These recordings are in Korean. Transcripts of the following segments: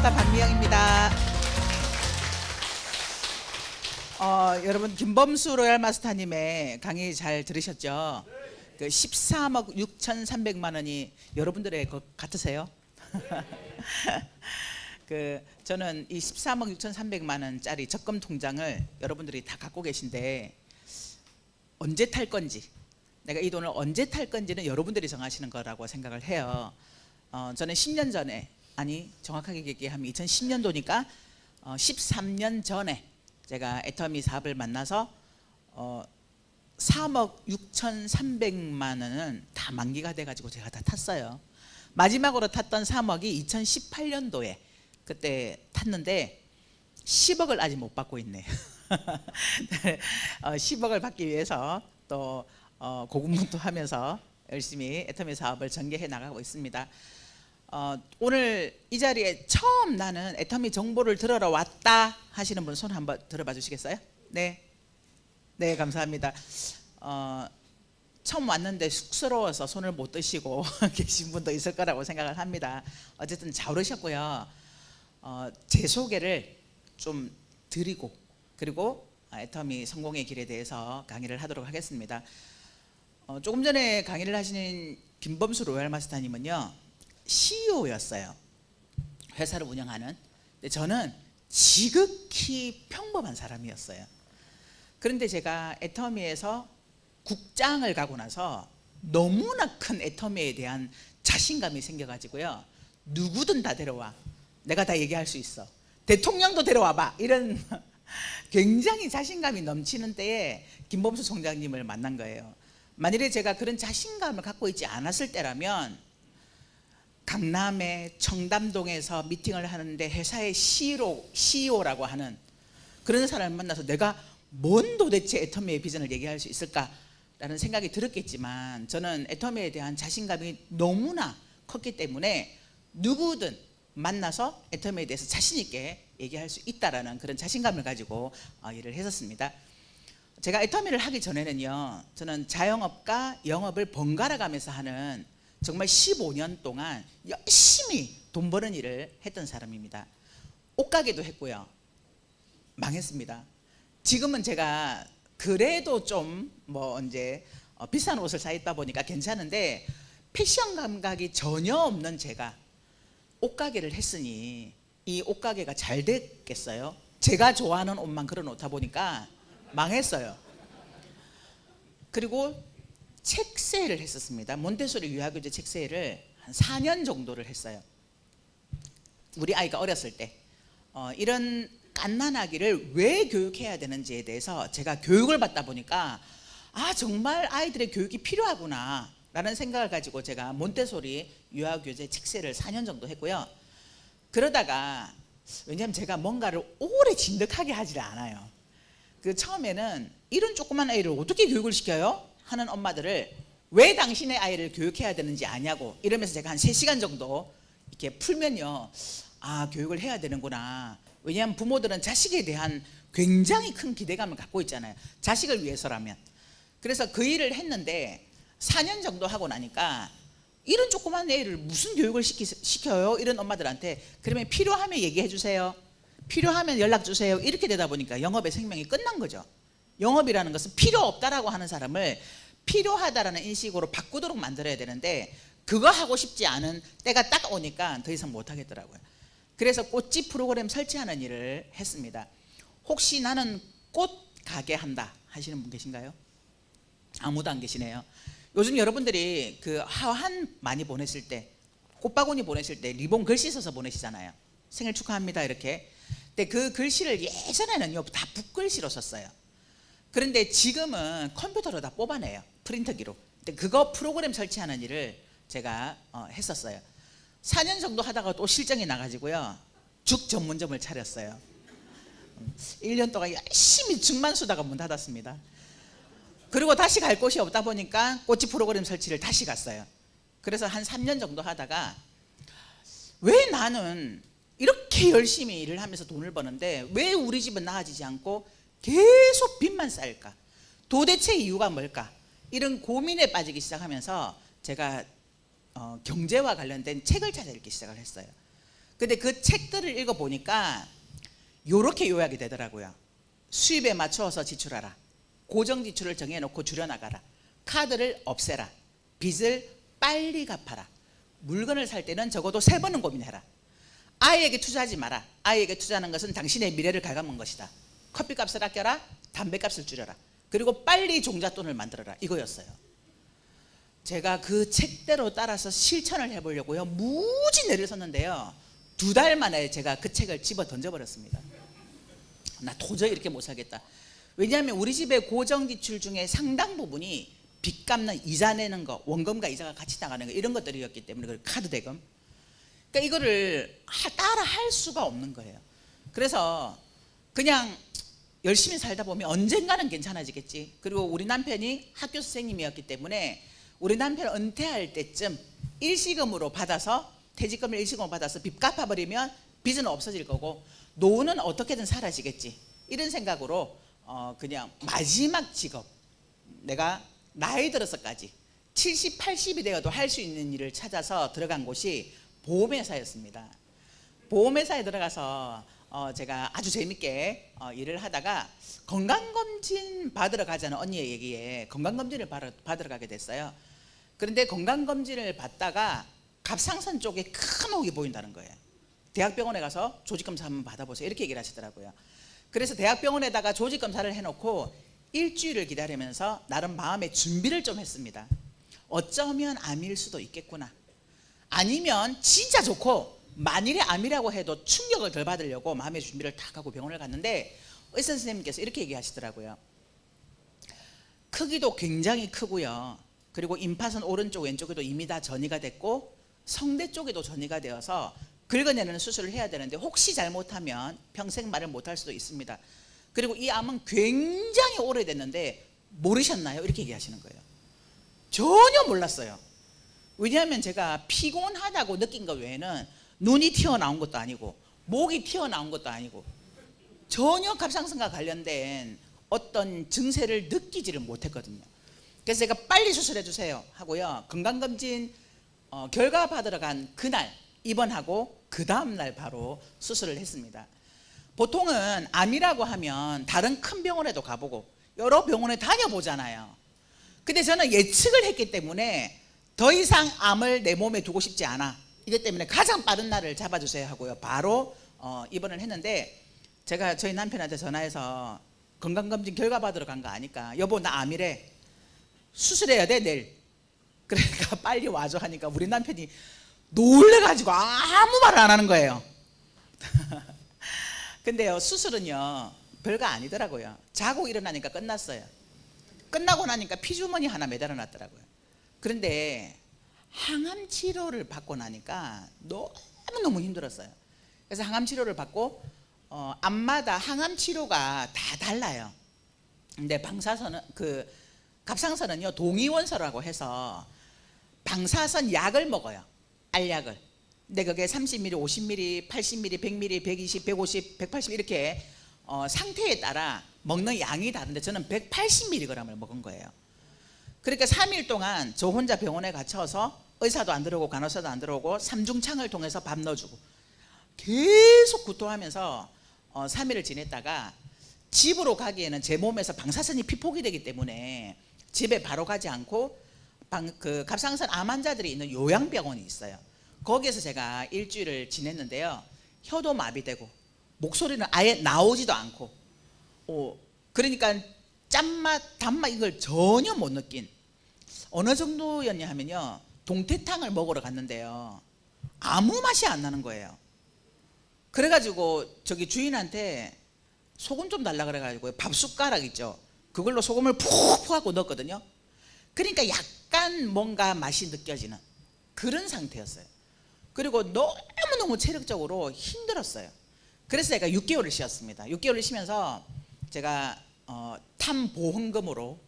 마스터 박미영입니다. 여러분 김범수 로얄 마스터님의 강의 잘 들으셨죠? 그 13억 6,300만 원이 여러분들의 것 같으세요? 저는 이 13억 6,300만 원짜리 적금 통장을 여러분들이 다 갖고 계신데 언제 탈 건지, 내가 이 돈을 언제 탈 건지는 여러분들이 정하시는 거라고 생각을 해요. 저는 10년 전에, 아니 정확하게 얘기하면 2010년도니까 13년 전에 제가 애터미 사업을 만나서 3억 6,300만 원은 다 만기가 돼가지고 제가 다 탔어요. 마지막으로 탔던 3억이 2018년도에 그때 탔는데 10억을 아직 못 받고 있네. 10억을 받기 위해서 또 고군분투하면서 열심히 애터미 사업을 전개해 나가고 있습니다. 오늘 이 자리에 처음 나는 애터미 정보를 들으러 왔다 하시는 분 손 한번 들어봐 주시겠어요? 네, 네, 감사합니다. 처음 왔는데 쑥스러워서 손을 못 드시고 계신 분도 있을 거라고 생각을 합니다. 어쨌든 잘 오셨고요. 제 소개를 좀 드리고, 그리고 애터미 성공의 길에 대해서 강의를 하도록 하겠습니다. 조금 전에 강의를 하시는 김범수 로얄 마스터님은요, CEO였어요. 회사를 운영하는. 근데 저는 지극히 평범한 사람이었어요. 그런데 제가 애터미에서 국장을 가고 나서 너무나 큰 애터미에 대한 자신감이 생겨가지고요, 누구든 다 데려와, 내가 다 얘기할 수 있어, 대통령도 데려와봐, 이런 굉장히 자신감이 넘치는 때에 김범수 총장님을 만난 거예요. 만일에 제가 그런 자신감을 갖고 있지 않았을 때라면 강남의 청담동에서 미팅을 하는데 회사의 CEO라고 하는 그런 사람을 만나서 내가 뭔 도대체 애터미의 비전을 얘기할 수 있을까라는 생각이 들었겠지만, 저는 애터미에 대한 자신감이 너무나 컸기 때문에 누구든 만나서 애터미에 대해서 자신 있게 얘기할 수 있다라는 그런 자신감을 가지고 일을 했었습니다. 제가 애터미를 하기 전에는요, 저는 자영업과 영업을 번갈아 가면서 하는 정말 15년 동안 열심히 돈 버는 일을 했던 사람입니다. 옷가게도 했고요. 망했습니다. 지금은 제가 그래도 좀 이제 비싼 옷을 사 입다 보니까 괜찮은데, 패션 감각이 전혀 없는 제가 옷가게를 했으니 이 옷가게가 잘 됐겠어요? 제가 좋아하는 옷만 걸어놓다 보니까 망했어요. 그리고 책세를 했었습니다. 몬테소리 유아교재 책세를 한 4년 정도를 했어요. 우리 아이가 어렸을 때 이런 갓난아기를 왜 교육해야 되는지에 대해서 제가 교육을 받다 보니까 정말 아이들의 교육이 필요하구나 라는 생각을 가지고 제가 몬테소리 유아교재 책세를 4년 정도 했고요. 그러다가, 왜냐하면 제가 뭔가를 오래 진득하게 하지 않아요. 처음에는 이런 조그만 아이를 어떻게 교육을 시켜요? 하는 엄마들을 왜 당신의 아이를 교육해야 되는지 아냐고 이러면서 제가 한 3시간 정도 이렇게 풀면요, 교육을 해야 되는구나. 왜냐하면 부모들은 자식에 대한 굉장히 큰 기대감을 갖고 있잖아요, 자식을 위해서라면. 그래서 그 일을 했는데 4년 정도 하고 나니까 이런 조그만 애를 무슨 교육을 시켜요? 이런 엄마들한테 그러면 필요하면 얘기해 주세요, 필요하면 연락 주세요, 이렇게 되다 보니까 영업의 생명이 끝난 거죠. 영업이라는 것은 필요 없다라고 하는 사람을 필요하다라는 인식으로 바꾸도록 만들어야 되는데, 그거 하고 싶지 않은 때가 딱 오니까 더 이상 못 하겠더라고요. 그래서 꽃집 프로그램 설치하는 일을 했습니다. 혹시 나는 꽃 가게 한다 하시는 분 계신가요? 아무도 안 계시네요. 요즘 여러분들이 하한 많이 보내실 때, 꽃바구니 보내실 때 리본 글씨 써서 보내시잖아요. 생일 축하합니다 이렇게. 근데 그 글씨를 예전에는요 다 붓글씨로 썼어요. 그런데 지금은 컴퓨터로 다 뽑아내요, 프린터기로. 근데 그거 프로그램 설치하는 일을 제가 했었어요. 4년 정도 하다가 또 실정이 나가지고요, 죽 전문점을 차렸어요. 1년 동안 열심히 죽만 수다가 문 닫았습니다. 그리고 다시 갈 곳이 없다 보니까 꽃집 프로그램 설치를 다시 갔어요. 그래서 한 3년 정도 하다가, 왜 나는 이렇게 열심히 일을 하면서 돈을 버는데 왜 우리 집은 나아지지 않고 계속 빚만 쌓일까? 도대체 이유가 뭘까? 이런 고민에 빠지기 시작하면서 제가 경제와 관련된 책을 찾아 읽기 시작을 했어요. 근데 그 책들을 읽어보니까 요렇게 요약이 되더라고요. 수입에 맞춰서 지출하라. 고정 지출을 정해놓고 줄여나가라. 카드를 없애라. 빚을 빨리 갚아라. 물건을 살 때는 적어도 3번은 고민해라. 아이에게 투자하지 마라. 아이에게 투자하는 것은 당신의 미래를 갉아먹는 것이다. 커피값을 아껴라. 담배값을 줄여라. 그리고 빨리 종잣돈을 만들어라. 이거였어요. 제가 그 책대로 따라서 실천을 해보려고요 무지 내를 섰는데요 2달 만에 제가 그 책을 집어 던져버렸습니다. 나 도저히 이렇게 못 살겠다. 왜냐하면 우리 집의 고정지출 중에 상당 부분이 빚 갚는 이자 내는 거, 원금과 이자가 같이 나가는 거 이런 것들이었기 때문에 그 카드 대금, 그러니까 이거를 따라 할 수가 없는 거예요. 그래서 그냥 열심히 살다 보면 언젠가는 괜찮아지겠지. 그리고 우리 남편이 학교 선생님이었기 때문에 우리 남편 은퇴할 때쯤 일시금으로 받아서, 퇴직금을 일시금으로 받아서 빚 갚아버리면 빚은 없어질 거고 노후는 어떻게든 사라지겠지, 이런 생각으로 그냥 마지막 직업, 내가 나이 들어서까지 70, 80이 되어도 할 수 있는 일을 찾아서 들어간 곳이 보험회사였습니다. 보험회사에 들어가서 제가 아주 재밌게 일을 하다가 건강검진 받으러 가자는 언니의 얘기에 건강검진을 받으러 가게 됐어요. 그런데 건강검진을 받다가 갑상선 쪽에 큰 혹이 보인다는 거예요. 대학병원에 가서 조직검사 한번 받아보세요, 이렇게 얘기를 하시더라고요. 그래서 대학병원에다가 조직검사를 해놓고 일주일을 기다리면서 나름 마음의 준비를 좀 했습니다. 어쩌면 암일 수도 있겠구나, 아니면 진짜 좋고 만일에 암이라고 해도 충격을 덜 받으려고 마음의 준비를 다 하고 병원을 갔는데 의사 선생님께서 이렇게 얘기하시더라고요. 크기도 굉장히 크고요, 그리고 임파선 오른쪽 왼쪽에도 이미 다 전이가 됐고 성대 쪽에도 전이가 되어서 긁어내는 수술을 해야 되는데 혹시 잘못하면 평생 말을 못할 수도 있습니다. 그리고 이 암은 굉장히 오래됐는데 모르셨나요? 이렇게 얘기하시는 거예요. 전혀 몰랐어요. 왜냐하면 제가 피곤하다고 느낀 것 외에는 눈이 튀어나온 것도 아니고 목이 튀어나온 것도 아니고 전혀 갑상선과 관련된 어떤 증세를 느끼지를 못했거든요. 그래서 제가 빨리 수술해 주세요 하고요, 건강검진 결과 받으러 간 그날 입원하고 그 다음날 바로 수술을 했습니다. 보통은 암이라고 하면 다른 큰 병원에도 가보고 여러 병원에 다녀보잖아요. 근데 저는 예측을 했기 때문에 더 이상 암을 내 몸에 두고 싶지 않아, 이것 때문에 가장 빠른 날을 잡아주세요 하고요 바로 입원을 했는데, 제가 저희 남편한테 전화해서 건강검진 결과 받으러 간 거 아니까 여보 나 암이래, 수술해야 돼 내일, 그러니까 빨리 와줘 하니까 우리 남편이 놀래가지고 아무 말을 안 하는 거예요. 근데요 수술은요 별거 아니더라고요. 자고 일어나니까 끝났어요. 끝나고 나니까 피주머니 하나 매달아 놨더라고요. 그런데 항암 치료를 받고 나니까 너무너무 힘들었어요. 그래서 항암 치료를 받고 암마다 항암 치료가 다 달라요. 근데 방사선은 갑상선은요 동위원소라고 해서 방사선 약을 먹어요, 알약을. 근데 그게 30ml, 50ml, 80ml, 100ml, 120, 150, 180 이렇게 상태에 따라 먹는 양이 다른데 저는 180mg을 먹은 거예요. 그러니까 3일 동안 저 혼자 병원에 갇혀서 의사도 안 들어오고 간호사도 안 들어오고 삼중창을 통해서 밥 넣어주고 계속 구토하면서 3일을 지냈다가 집으로 가기에는 제 몸에서 방사선이 피폭이 되기 때문에 집에 바로 가지 않고 그 갑상선 암 환자들이 있는 요양병원이 있어요. 거기에서 제가 일주일을 지냈는데요, 혀도 마비되고 목소리는 아예 나오지도 않고 그러니까 짠맛 단맛 이걸 전혀 못 느낀, 어느 정도였냐 하면요 동태탕을 먹으러 갔는데요 아무 맛이 안 나는 거예요. 그래가지고 저기 주인한테 소금 좀 달라 그래가지고 밥숟가락 있죠, 그걸로 소금을 푹푹 하고 넣었거든요. 그러니까 약간 뭔가 맛이 느껴지는 그런 상태였어요. 그리고 너무너무 체력적으로 힘들었어요. 그래서 제가 6개월을 쉬었습니다. 6개월을 쉬면서 제가 탐보험금으로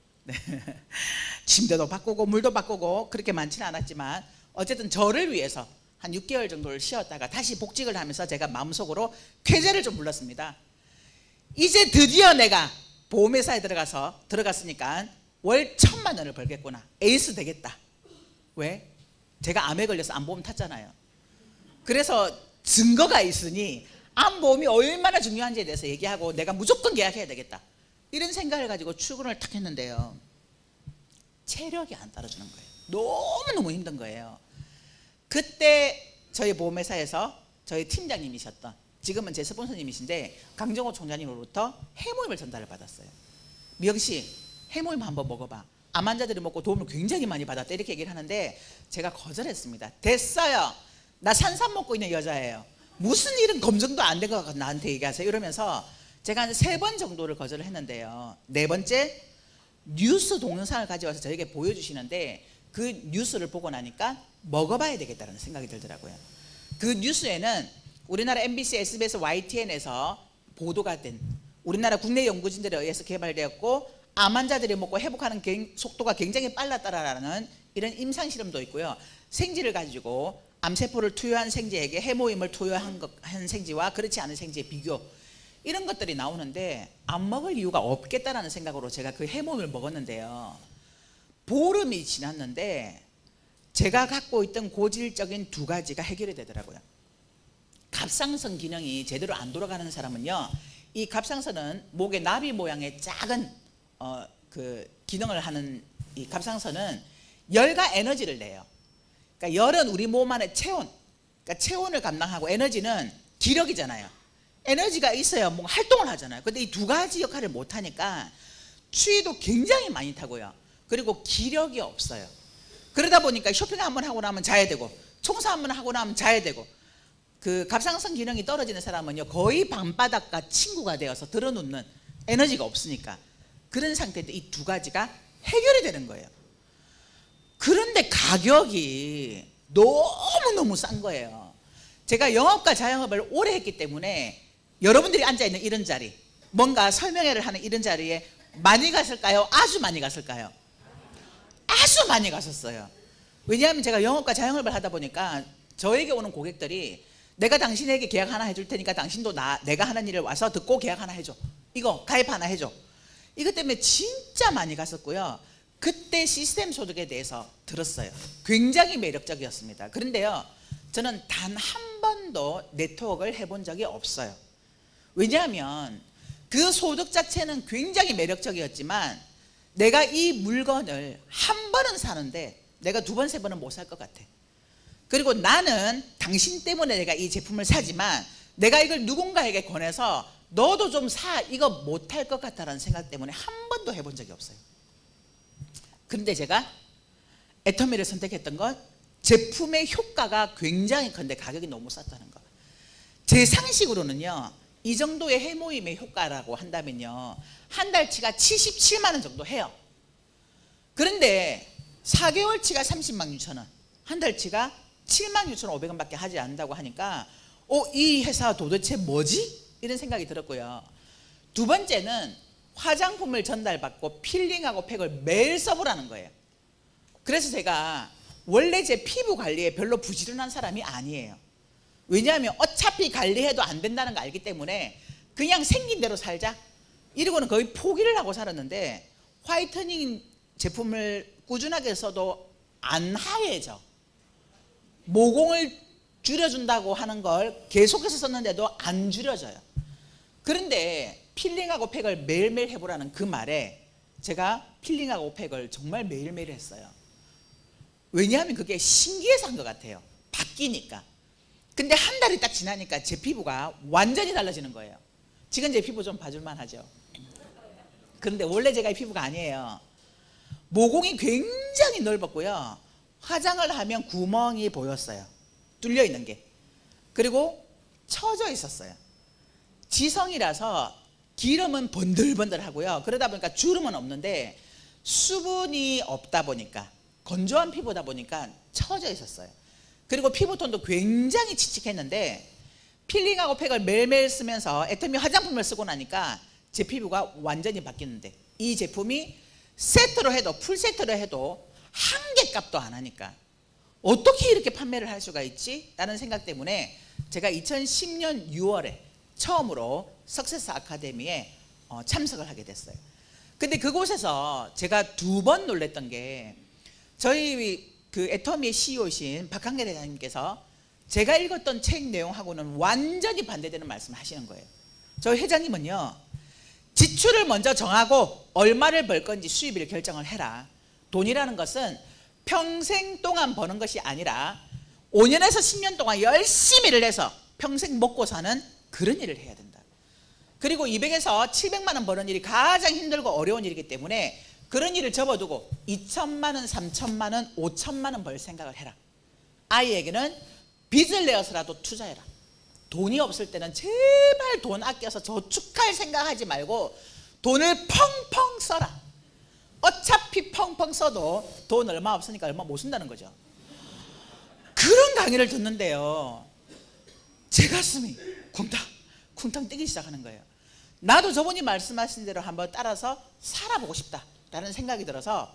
침대도 바꾸고 물도 바꾸고 그렇게 많지는 않았지만 어쨌든 저를 위해서 한 6개월 정도를 쉬었다가 다시 복직을 하면서 제가 마음속으로 쾌재를 좀 불렀습니다. 이제 드디어 내가 보험회사에 들어갔으니까 월 1,000만 원을 벌겠구나, 에이스 되겠다. 왜? 제가 암에 걸려서 암보험 탔잖아요. 그래서 증거가 있으니 암보험이 얼마나 중요한지에 대해서 얘기하고 내가 무조건 계약해야 되겠다, 이런 생각을 가지고 출근을 탁 했는데요, 체력이 안 따라주는 거예요. 너무너무 힘든 거예요. 그때 저희 보험회사에서 저희 팀장님이셨던, 지금은 제 스폰서님이신데 강정호 총장님으로부터 해모임을 전달을 받았어요. 미영씨, 해모임 한번 먹어봐. 암 환자들이 먹고 도움을 굉장히 많이 받았다, 이렇게 얘기를 하는데 제가 거절했습니다. 됐어요, 나 산삼 먹고 있는 여자예요. 무슨 일은 검증도 안 된 것 같아서 나한테 얘기하세요, 이러면서 제가 한 3번 정도를 거절을 했는데요, 4번째 뉴스 동영상을 가져와서 저에게 보여주시는데 그 뉴스를 보고 나니까 먹어봐야 되겠다는 생각이 들더라고요. 그 뉴스에는 우리나라 MBC, SBS, YTN에서 보도가 된, 우리나라 국내 연구진들에 의해서 개발되었고 암 환자들이 먹고 회복하는 속도가 굉장히 빨랐다라는 이런 임상실험도 있고요, 생지를 가지고 암세포를 투여한 생지에게 해모임을 투여한 생지와 그렇지 않은 생지의 비교, 이런 것들이 나오는데 안 먹을 이유가 없겠다라는 생각으로 제가 그 해모임을 먹었는데요, 보름이 지났는데 제가 갖고 있던 고질적인 2가지가 해결이 되더라고요. 갑상선 기능이 제대로 안 돌아가는 사람은요, 이 갑상선은 목의 나비 모양의 작은 그 기능을 하는 이 갑상선은 열과 에너지를 내요. 그러니까 열은 우리 몸 안의 체온, 그러니까 체온을 감당하고, 에너지는 기력이잖아요. 에너지가 있어야 뭔가 활동을 하잖아요. 근데 이 2가지 역할을 못하니까 추위도 굉장히 많이 타고요, 그리고 기력이 없어요. 그러다 보니까 쇼핑 한번 하고 나면 자야 되고, 청소 한번 하고 나면 자야 되고, 그 갑상선 기능이 떨어지는 사람은요 거의 밤바닥과 친구가 되어서 들어눕는, 에너지가 없으니까 그런 상태인데 이 2가지가 해결이 되는 거예요. 그런데 가격이 너무너무 싼 거예요. 제가 영업과 자영업을 오래 했기 때문에 여러분들이 앉아있는 이런 자리, 뭔가 설명회를 하는 이런 자리에 많이 갔을까요? 아주 많이 갔을까요? 아주 많이 갔었어요. 왜냐하면 제가 영업과 자영업을 하다 보니까 저에게 오는 고객들이 내가 당신에게 계약 하나 해줄 테니까 당신도 내가 하는 일을 와서 듣고 계약 하나 해줘, 이거 가입 하나 해줘, 이것 때문에 진짜 많이 갔었고요. 그때 시스템 소득에 대해서 들었어요. 굉장히 매력적이었습니다. 그런데요, 저는 단 한 번도 네트워크를 해본 적이 없어요. 왜냐하면 그 소득 자체는 굉장히 매력적이었지만 내가 이 물건을 한 번은 사는데 내가 2번, 3번은 못 살 것 같아. 그리고 나는 당신 때문에 내가 이 제품을 사지만 내가 이걸 누군가에게 권해서 너도 좀 사, 이거 못할 것 같다는 생각 때문에 한 번도 해본 적이 없어요. 그런데 제가 애터미를 선택했던 건 제품의 효과가 굉장히 큰데 가격이 너무 쌌다는 거. 제 상식으로는요, 이 정도의 해모임의 효과라고 한다면요 한 달치가 77만 원 정도 해요. 그런데 4개월치가 30만 6천 원, 한 달치가 7만 6,500원 밖에 하지 않는다고 하니까 이 회사 도대체 뭐지? 이런 생각이 들었고요. 2번째는 화장품을 전달받고 필링하고 팩을 매일 써보라는 거예요. 그래서 제가 원래 제 피부 관리에 별로 부지런한 사람이 아니에요. 왜냐하면 어차피 관리해도 안 된다는 거 알기 때문에 그냥 생긴 대로 살자 이러고는 거의 포기를 하고 살았는데, 화이트닝 제품을 꾸준하게 써도 안 하얘져. 모공을 줄여준다고 하는 걸 계속해서 썼는데도 안 줄여져요. 그런데 필링하고 팩을 매일매일 해보라는 그 말에 제가 필링하고 팩을 정말 매일매일 했어요. 왜냐하면 그게 신기해서 한 것 같아요. 바뀌니까. 근데 한 달이 딱 지나니까 제 피부가 완전히 달라지는 거예요. 지금 제 피부 좀 봐줄만 하죠. 그런데 원래 제가 이 피부가 아니에요. 모공이 굉장히 넓었고요, 화장을 하면 구멍이 보였어요. 뚫려 있는 게. 그리고 처져 있었어요. 지성이라서 기름은 번들번들하고요, 그러다 보니까 주름은 없는데 수분이 없다 보니까, 건조한 피부다 보니까 처져 있었어요. 그리고 피부톤도 굉장히 칙칙했는데 필링하고 팩을 매일매일 쓰면서 애터미 화장품을 쓰고 나니까 제 피부가 완전히 바뀌는데, 이 제품이 세트로 해도, 풀세트로 해도 한 개 값도 안 하니까 어떻게 이렇게 판매를 할 수가 있지? 라는 생각 때문에 제가 2010년 6월에 처음으로 석세스 아카데미에 참석을 하게 됐어요. 근데 그곳에서 제가 2번 놀랬던 게, 저희 그 애터미의 CEO이신 박한계 대장님께서 제가 읽었던 책 내용하고는 완전히 반대되는 말씀을 하시는 거예요. 저희 회장님은요, 지출을 먼저 정하고 얼마를 벌 건지 수입을 결정을 해라. 돈이라는 것은 평생 동안 버는 것이 아니라 5년에서 10년 동안 열심히 일을 해서 평생 먹고 사는 그런 일을 해야 된다. 그리고 200에서 700만 원 버는 일이 가장 힘들고 어려운 일이기 때문에 그런 일을 접어두고 2천만 원, 3천만 원, 5천만 원 벌 생각을 해라. 아이에게는 빚을 내어서라도 투자해라. 돈이 없을 때는 제발 돈 아껴서 저축할 생각하지 말고 돈을 펑펑 써라. 어차피 펑펑 써도 돈 얼마 없으니까 얼마 못 쓴다는 거죠. 그런 강의를 듣는데요, 제 가슴이 쿵탕 뛰기 시작하는 거예요. 나도 저분이 말씀하신 대로 한번 따라서 살아보고 싶다라는 생각이 들어서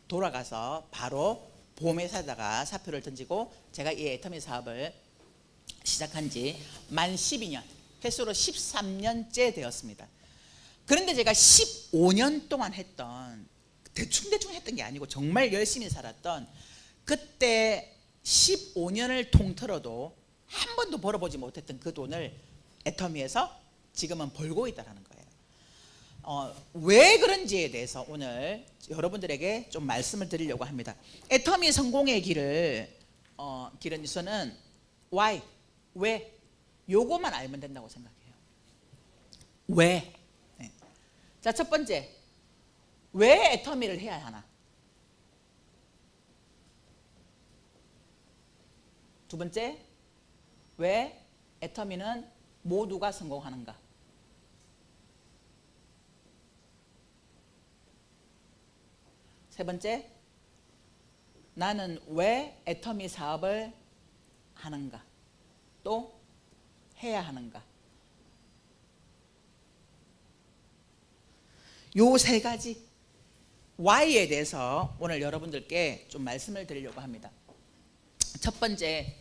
돌아가서 바로 보험회사에다가 사표를 던지고 제가 이 애터미 사업을 시작한 지 만 12년, 횟수로 13년째 되었습니다. 그런데 제가 15년 동안 했던, 대충 했던 게 아니고 정말 열심히 살았던, 그때 15년을 통틀어도 한 번도 벌어보지 못했던 그 돈을 애터미에서 지금은 벌고 있다는 거예요. 왜 그런지에 대해서 오늘 여러분들에게 좀 말씀을 드리려고 합니다. 애터미 성공의 길은 저는 why, 왜, 요거만 알면 된다고 생각해요. 왜? 네. 자, 첫 번째, 왜 애터미를 해야 하나? 두 번째, 왜 애터미는 모두가 성공하는가? 세 번째, 나는 왜 애터미 사업을 하는가? 또 해야 하는가? 요 세 가지 Y에 대해서 오늘 여러분들께 좀 말씀을 드리려고 합니다. 첫 번째,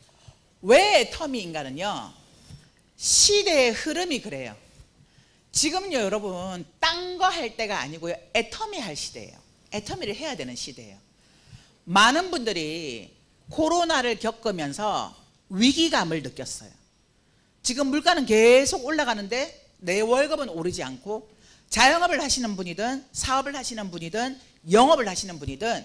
왜 애터미인가는요, 시대의 흐름이 그래요. 지금요 여러분, 딴 거 할 때가 아니고요, 애터미 할 시대예요. 애터미를 해야 되는 시대예요. 많은 분들이 코로나를 겪으면서 위기감을 느꼈어요. 지금 물가는 계속 올라가는데 내 월급은 오르지 않고, 자영업을 하시는 분이든 사업을 하시는 분이든 영업을 하시는 분이든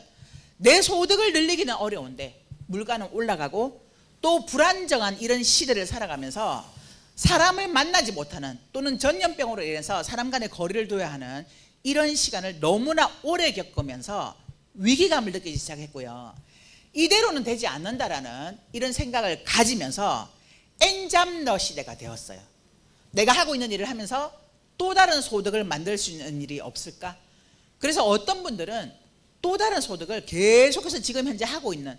내 소득을 늘리기는 어려운데 물가는 올라가고, 또 불안정한 이런 시대를 살아가면서 사람을 만나지 못하는, 또는 전염병으로 인해서 사람 간의 거리를 둬야 하는 이런 시간을 너무나 오래 겪으면서 위기감을 느끼기 시작했고요. 이대로는 되지 않는다라는 이런 생각을 가지면서 엔잡러 시대가 되었어요. 내가 하고 있는 일을 하면서 또 다른 소득을 만들 수 있는 일이 없을까? 그래서 어떤 분들은 또 다른 소득을 계속해서 지금 현재 하고 있는,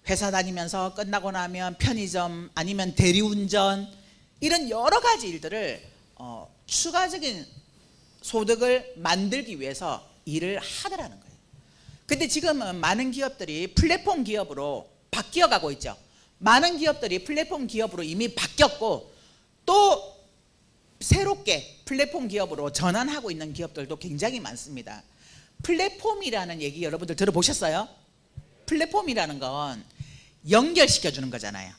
회사 다니면서 끝나고 나면 편의점 아니면 대리운전, 이런 여러 가지 일들을 추가적인 소득을 만들기 위해서 일을 하더라는 거예요. 근데 지금은 많은 기업들이 플랫폼 기업으로 바뀌어 가고 있죠. 많은 기업들이 플랫폼 기업으로 이미 바뀌었고, 또 새롭게 플랫폼 기업으로 전환하고 있는 기업들도 굉장히 많습니다. 플랫폼이라는 얘기 여러분들 들어보셨어요? 플랫폼이라는 건 연결시켜 주는 거잖아요.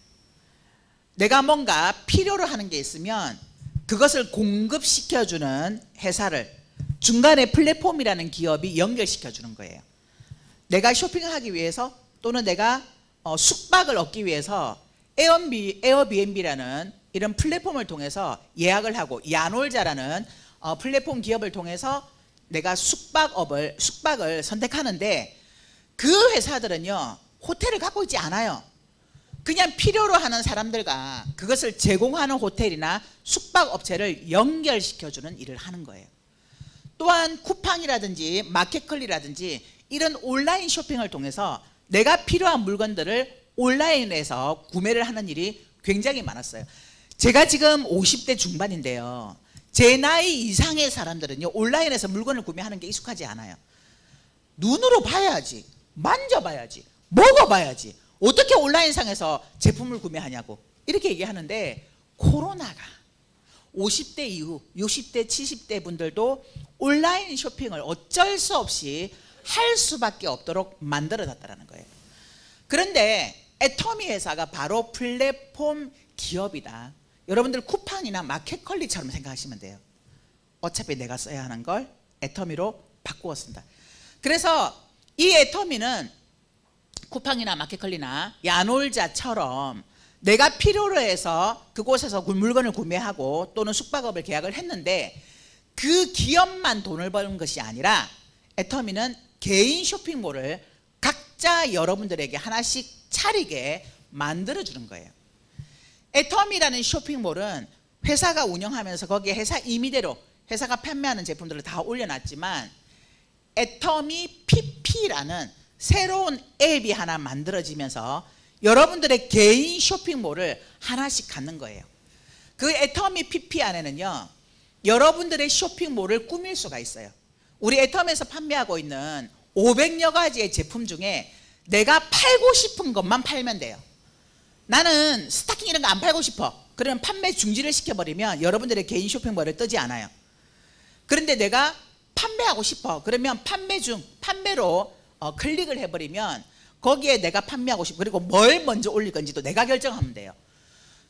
내가 뭔가 필요로 하는 게 있으면 그것을 공급시켜 주는 회사를 중간에 플랫폼이라는 기업이 연결시켜 주는 거예요. 내가 쇼핑하기 위해서, 또는 내가 숙박을 얻기 위해서 에어비앤비라는 이런 플랫폼을 통해서 예약을 하고, 야놀자라는 플랫폼 기업을 통해서 내가 숙박을 선택하는데, 그 회사들은요 호텔을 갖고 있지 않아요. 그냥 필요로 하는 사람들과 그것을 제공하는 호텔이나 숙박업체를 연결시켜주는 일을 하는 거예요. 또한 쿠팡이라든지 마켓컬리라든지 이런 온라인 쇼핑을 통해서 내가 필요한 물건들을 온라인에서 구매를 하는 일이 굉장히 많았어요. 제가 지금 50대 중반인데요, 제 나이 이상의 사람들은요 온라인에서 물건을 구매하는 게 익숙하지 않아요. 눈으로 봐야지, 만져봐야지, 먹어봐야지, 어떻게 온라인상에서 제품을 구매하냐고 이렇게 얘기하는데, 코로나가 50대 이후 60대 70대 분들도 온라인 쇼핑을 어쩔 수 없이 할 수밖에 없도록 만들어놨다는 거예요. 그런데 애터미 회사가 바로 플랫폼 기업이다. 여러분들 쿠팡이나 마켓컬리처럼 생각하시면 돼요. 어차피 내가 써야 하는 걸 애터미로 바꾸어 쓴다. 그래서 이 애터미는 쿠팡이나 마켓컬리나 야놀자처럼 내가 필요로 해서 그곳에서 물건을 구매하고 또는 숙박업을 계약을 했는데 그 기업만 돈을 버는 것이 아니라 애터미는 개인 쇼핑몰을 각자 여러분들에게 하나씩 차리게 만들어주는 거예요. 애터미라는 쇼핑몰은 회사가 운영하면서 거기에 회사 임의대로 회사가 판매하는 제품들을 다 올려놨지만 애터미 PP라는 새로운 앱이 하나 만들어지면서 여러분들의 개인 쇼핑몰을 하나씩 갖는 거예요. 그 애터미 PP 안에는요 여러분들의 쇼핑몰을 꾸밀 수가 있어요. 우리 애터미에서 판매하고 있는 500여 가지의 제품 중에 내가 팔고 싶은 것만 팔면 돼요. 나는 스타킹 이런 거 안 팔고 싶어. 그러면 판매 중지를 시켜버리면 여러분들의 개인 쇼핑몰을 뜨지 않아요. 그런데 내가 판매하고 싶어. 그러면 판매로 클릭을 해버리면 거기에 내가 판매하고 싶어. 그리고 뭘 먼저 올릴 건지도 내가 결정하면 돼요.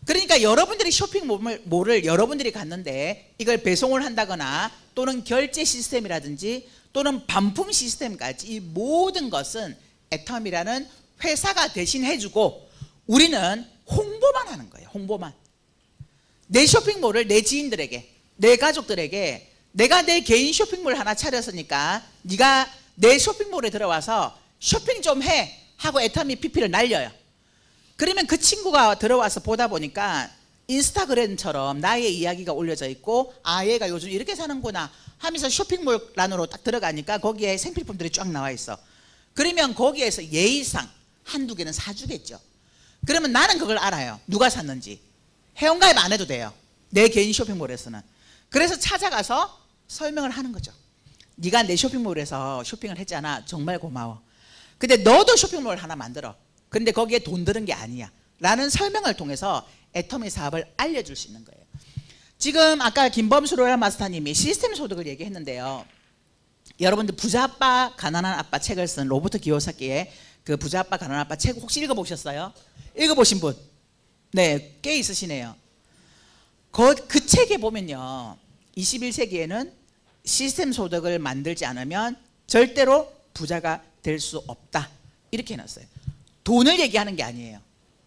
그러니까 여러분들이 쇼핑몰을 여러분들이 갔는데 이걸 배송을 한다거나 또는 결제 시스템이라든지 또는 반품 시스템까지 이 모든 것은 애터미라는 회사가 대신 해주고 우리는 홍보만 하는 거예요. 홍보만. 내 쇼핑몰을 내 지인들에게 내 가족들에게 내가 내 개인 쇼핑몰 하나 차렸으니까 네가 내 쇼핑몰에 들어와서 쇼핑 좀 해 하고 애터미 PP를 날려요. 그러면 그 친구가 들어와서 보다 보니까 인스타그램처럼 나의 이야기가 올려져 있고 아 얘가 요즘 이렇게 사는구나 하면서 쇼핑몰 란으로 딱 들어가니까 거기에 생필품들이 쫙 나와 있어. 그러면 거기에서 예의상 한두 개는 사주겠죠. 그러면 나는 그걸 알아요. 누가 샀는지. 회원가입 안 해도 돼요. 내 개인 쇼핑몰에서는. 그래서 찾아가서 설명을 하는 거죠. 네가 내 쇼핑몰에서 쇼핑을 했잖아. 정말 고마워. 근데 너도 쇼핑몰 하나 만들어. 근데 거기에 돈 드는 게 아니야 라는 설명을 통해서 애터미 사업을 알려줄 수 있는 거예요. 지금 아까 김범수 로얄 마스터님이 시스템 소득을 얘기했는데요. 여러분들 부자 아빠 가난한 아빠 책을 쓴 로버트 기요사키의 그 부자 아빠 가난한 아빠 책 혹시 읽어보셨어요? 읽어보신 분? 네, 꽤 있으시네요. 그 책에 보면요 21세기에는 시스템 소득을 만들지 않으면 절대로 부자가 될 수 없다 이렇게 해놨어요. 돈을 얘기하는 게 아니에요.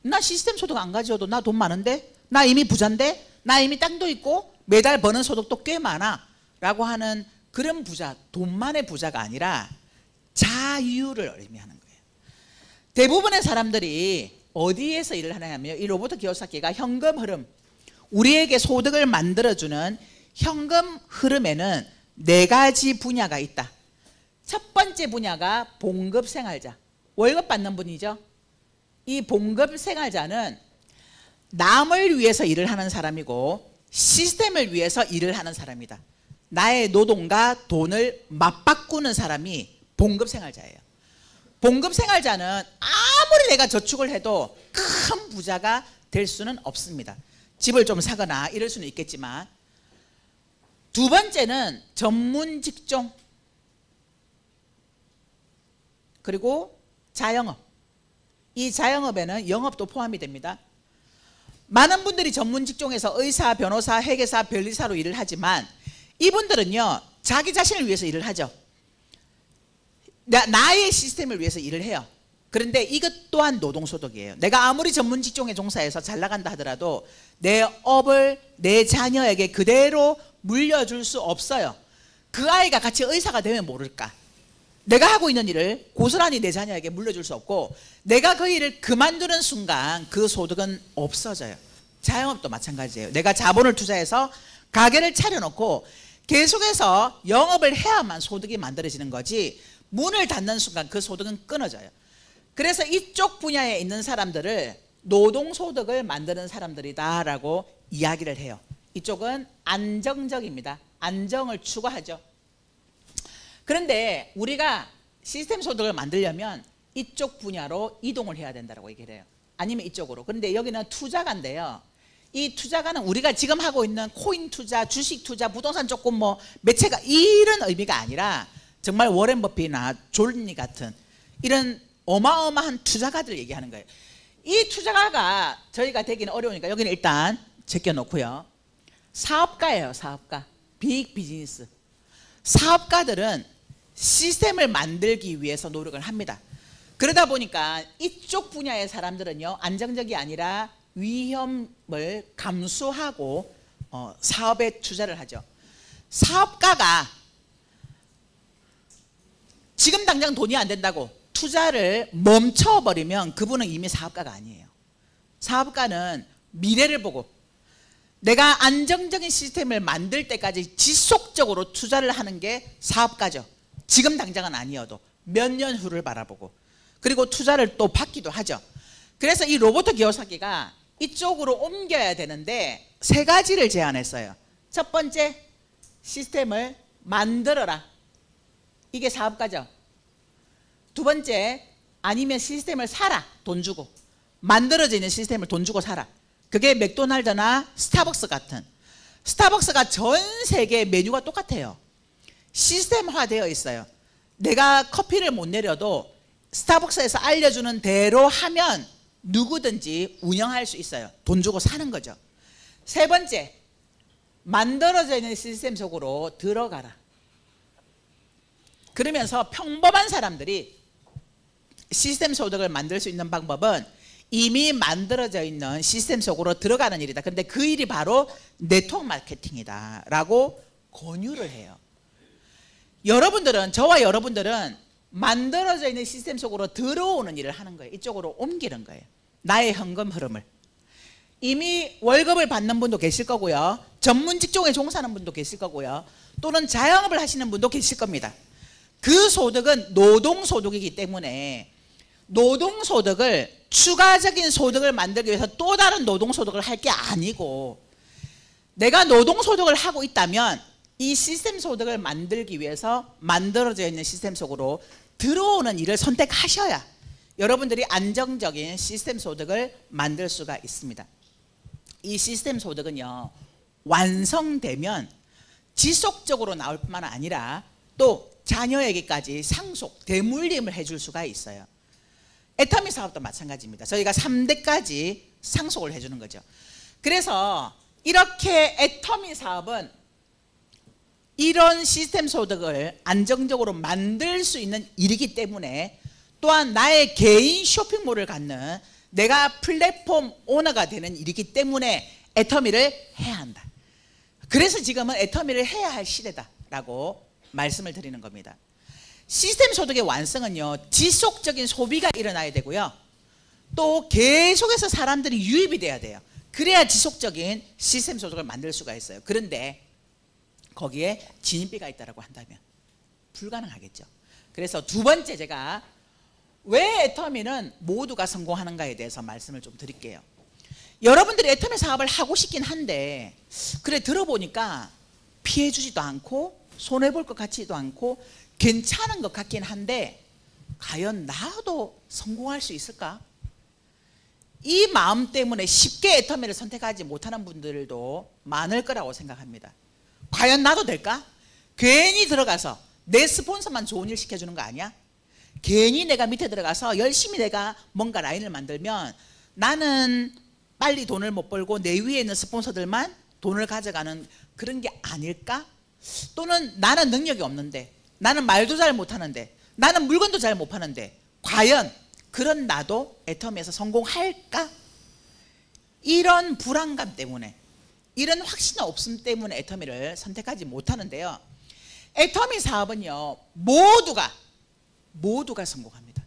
나 시스템 소득 안 가져도 나 돈 많은데? 나 이미 부자인데? 나 이미 땅도 있고 매달 버는 소득도 꽤 많아 라고 하는 그런 부자, 돈만의 부자가 아니라 자유를 의미하는 거예요. 대부분의 사람들이 어디에서 일을 하냐면 이 로버트 기요사키가 현금 흐름, 우리에게 소득을 만들어주는 현금 흐름에는 4가지 분야가 있다. 첫 번째 분야가 봉급생활자, 월급 받는 분이죠. 이 봉급생활자는 남을 위해서 일을 하는 사람이고 시스템을 위해서 일을 하는 사람이다. 나의 노동과 돈을 맞바꾸는 사람이 봉급생활자예요. 봉급생활자는 아무리 내가 저축을 해도 큰 부자가 될 수는 없습니다. 집을 좀 사거나 이럴 수는 있겠지만. 두 번째는 전문직종 그리고 자영업. 이 자영업에는 영업도 포함이 됩니다. 많은 분들이 전문직종에서 의사, 변호사, 회계사, 변리사로 일을 하지만 이분들은요 자기 자신을 위해서 일을 하죠. 나의 시스템을 위해서 일을 해요. 그런데 이것 또한 노동소득이에요. 내가 아무리 전문직종에 종사해서 잘 나간다 하더라도 내 업을 내 자녀에게 그대로 물려줄 수 없어요. 그 아이가 같이 의사가 되면 모를까. 내가 하고 있는 일을 고스란히 내 자녀에게 물려줄 수 없고 내가 그 일을 그만두는 순간 그 소득은 없어져요. 자영업도 마찬가지예요. 내가 자본을 투자해서 가게를 차려놓고 계속해서 영업을 해야만 소득이 만들어지는 거지 문을 닫는 순간 그 소득은 끊어져요. 그래서 이쪽 분야에 있는 사람들을 노동소득을 만드는 사람들이다 라고 이야기를 해요. 이쪽은 안정적입니다. 안정을 추구하죠. 그런데 우리가 시스템 소득을 만들려면 이쪽 분야로 이동을 해야 된다고 얘기를 해요. 아니면 이쪽으로. 그런데 여기는 투자가인데요. 이 투자가는 우리가 지금 하고 있는 코인 투자, 주식 투자, 부동산 조금 뭐 매체가 이런 의미가 아니라 정말 워렌 버핏이나 졸리 같은 이런 어마어마한 투자가들 얘기하는 거예요. 이 투자가가 저희가 되기는 어려우니까 여기는 일단 제껴놓고요. 사업가예요. 사업가. 빅 비즈니스. 사업가들은 시스템을 만들기 위해서 노력을 합니다. 그러다 보니까 이쪽 분야의 사람들은요, 안정적이 아니라 위험을 감수하고 사업에 투자를 하죠. 사업가가 지금 당장 돈이 안 된다고 투자를 멈춰버리면 그분은 이미 사업가가 아니에요. 사업가는 미래를 보고 내가 안정적인 시스템을 만들 때까지 지속적으로 투자를 하는 게 사업가죠. 지금 당장은 아니어도 몇 년 후를 바라보고, 그리고 투자를 또 받기도 하죠. 그래서 이 로버트 기요사키가 이쪽으로 옮겨야 되는데 세 가지를 제안했어요. 첫 번째, 시스템을 만들어라. 이게 사업가죠. 두 번째, 아니면 시스템을 사라. 돈 주고. 만들어져 있는 시스템을 돈 주고 사라. 그게 맥도날드나 스타벅스 같은. 스타벅스가 전 세계 메뉴가 똑같아요. 시스템화되어 있어요. 내가 커피를 못 내려도 스타벅스에서 알려주는 대로 하면 누구든지 운영할 수 있어요. 돈 주고 사는 거죠. 세 번째, 만들어져 있는 시스템 속으로 들어가라. 그러면서 평범한 사람들이 시스템 소득을 만들 수 있는 방법은 이미 만들어져 있는 시스템 속으로 들어가는 일이다. 그런데 그 일이 바로 네트워크 마케팅이다 라고 권유를 해요. 여러분들은, 저와 여러분들은 만들어져 있는 시스템 속으로 들어오는 일을 하는 거예요. 이쪽으로 옮기는 거예요. 나의 현금 흐름을. 이미 월급을 받는 분도 계실 거고요, 전문 직종에 종사하는 분도 계실 거고요, 또는 자영업을 하시는 분도 계실 겁니다. 그 소득은 노동소득이기 때문에 노동소득을, 추가적인 소득을 만들기 위해서 또 다른 노동소득을 할 게 아니고, 내가 노동소득을 하고 있다면 이 시스템 소득을 만들기 위해서 만들어져 있는 시스템 속으로 들어오는 일을 선택하셔야 여러분들이 안정적인 시스템 소득을 만들 수가 있습니다. 이 시스템 소득은요, 완성되면 지속적으로 나올 뿐만 아니라 또 자녀에게까지 상속, 대물림을 해줄 수가 있어요. 애터미 사업도 마찬가지입니다. 저희가 3대까지 상속을 해주는 거죠. 그래서 이렇게 애터미 사업은 이런 시스템 소득을 안정적으로 만들 수 있는 일이기 때문에, 또한 나의 개인 쇼핑몰을 갖는, 내가 플랫폼 오너가 되는 일이기 때문에 애터미를 해야 한다. 그래서 지금은 애터미를 해야 할 시대다라고 말씀을 드리는 겁니다. 시스템 소득의 완성은요, 지속적인 소비가 일어나야 되고요, 또 계속해서 사람들이 유입이 돼야 돼요. 그래야 지속적인 시스템 소득을 만들 수가 있어요. 그런데 거기에 진입비가 있다고 한다면 불가능하겠죠. 그래서 두 번째, 제가 왜 애터미는 모두가 성공하는가에 대해서 말씀을 좀 드릴게요. 여러분들이 애터미 사업을 하고 싶긴 한데, 그래 들어보니까 피해주지도 않고 손해볼 것 같지도 않고 괜찮은 것 같긴 한데, 과연 나도 성공할 수 있을까? 이 마음 때문에 쉽게 애터미를 선택하지 못하는 분들도 많을 거라고 생각합니다. 과연 나도 될까? 괜히 들어가서 내 스폰서만 좋은 일 시켜주는 거 아니야? 괜히 내가 밑에 들어가서 열심히 내가 뭔가 라인을 만들면 나는 빨리 돈을 못 벌고 내 위에 있는 스폰서들만 돈을 가져가는 그런 게 아닐까? 또는 나는 능력이 없는데, 나는 말도 잘 못하는데, 나는 물건도 잘 못 파는데 과연 그런 나도 애터미에서 성공할까? 이런 불안감 때문에, 이런 확신 없음 때문에 애터미를 선택하지 못하는데요, 애터미 사업은요, 모두가 성공합니다.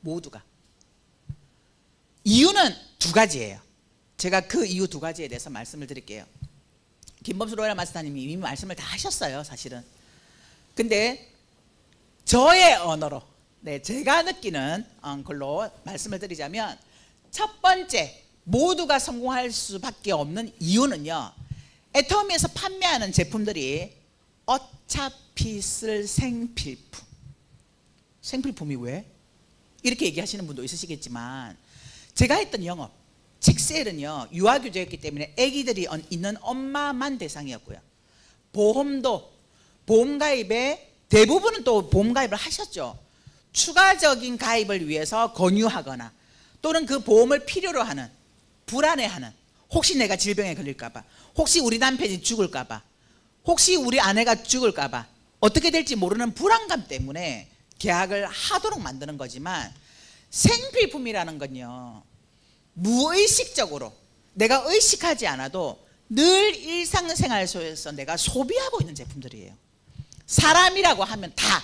모두가. 이유는 두 가지예요. 제가 그 이유 두 가지에 대해서 말씀을 드릴게요. 김범수 로얄 마스터님이 이미 말씀을 다 하셨어요, 사실은. 근데 저의 언어로, 제가 느끼는 걸로 말씀을 드리자면, 첫 번째, 모두가 성공할 수밖에 없는 이유는요, 애터미에서 판매하는 제품들이 어차피 쓸 생필품. 생필품이 왜? 이렇게 얘기하시는 분도 있으시겠지만, 제가 했던 영업, 책세일은요, 유아교제였기 때문에 아기들이 있는 엄마만 대상이었고요, 보험도, 보험가입에 대부분은 또 보험가입을 하셨죠. 추가적인 가입을 위해서 권유하거나 또는 그 보험을 필요로 하는, 불안해하는, 혹시 내가 질병에 걸릴까봐, 혹시 우리 남편이 죽을까봐, 혹시 우리 아내가 죽을까봐, 어떻게 될지 모르는 불안감 때문에 계약을 하도록 만드는 거지만, 생필품이라는 건요, 무의식적으로 내가 의식하지 않아도 늘 일상생활 속에서 내가 소비하고 있는 제품들이에요. 사람이라고 하면 다.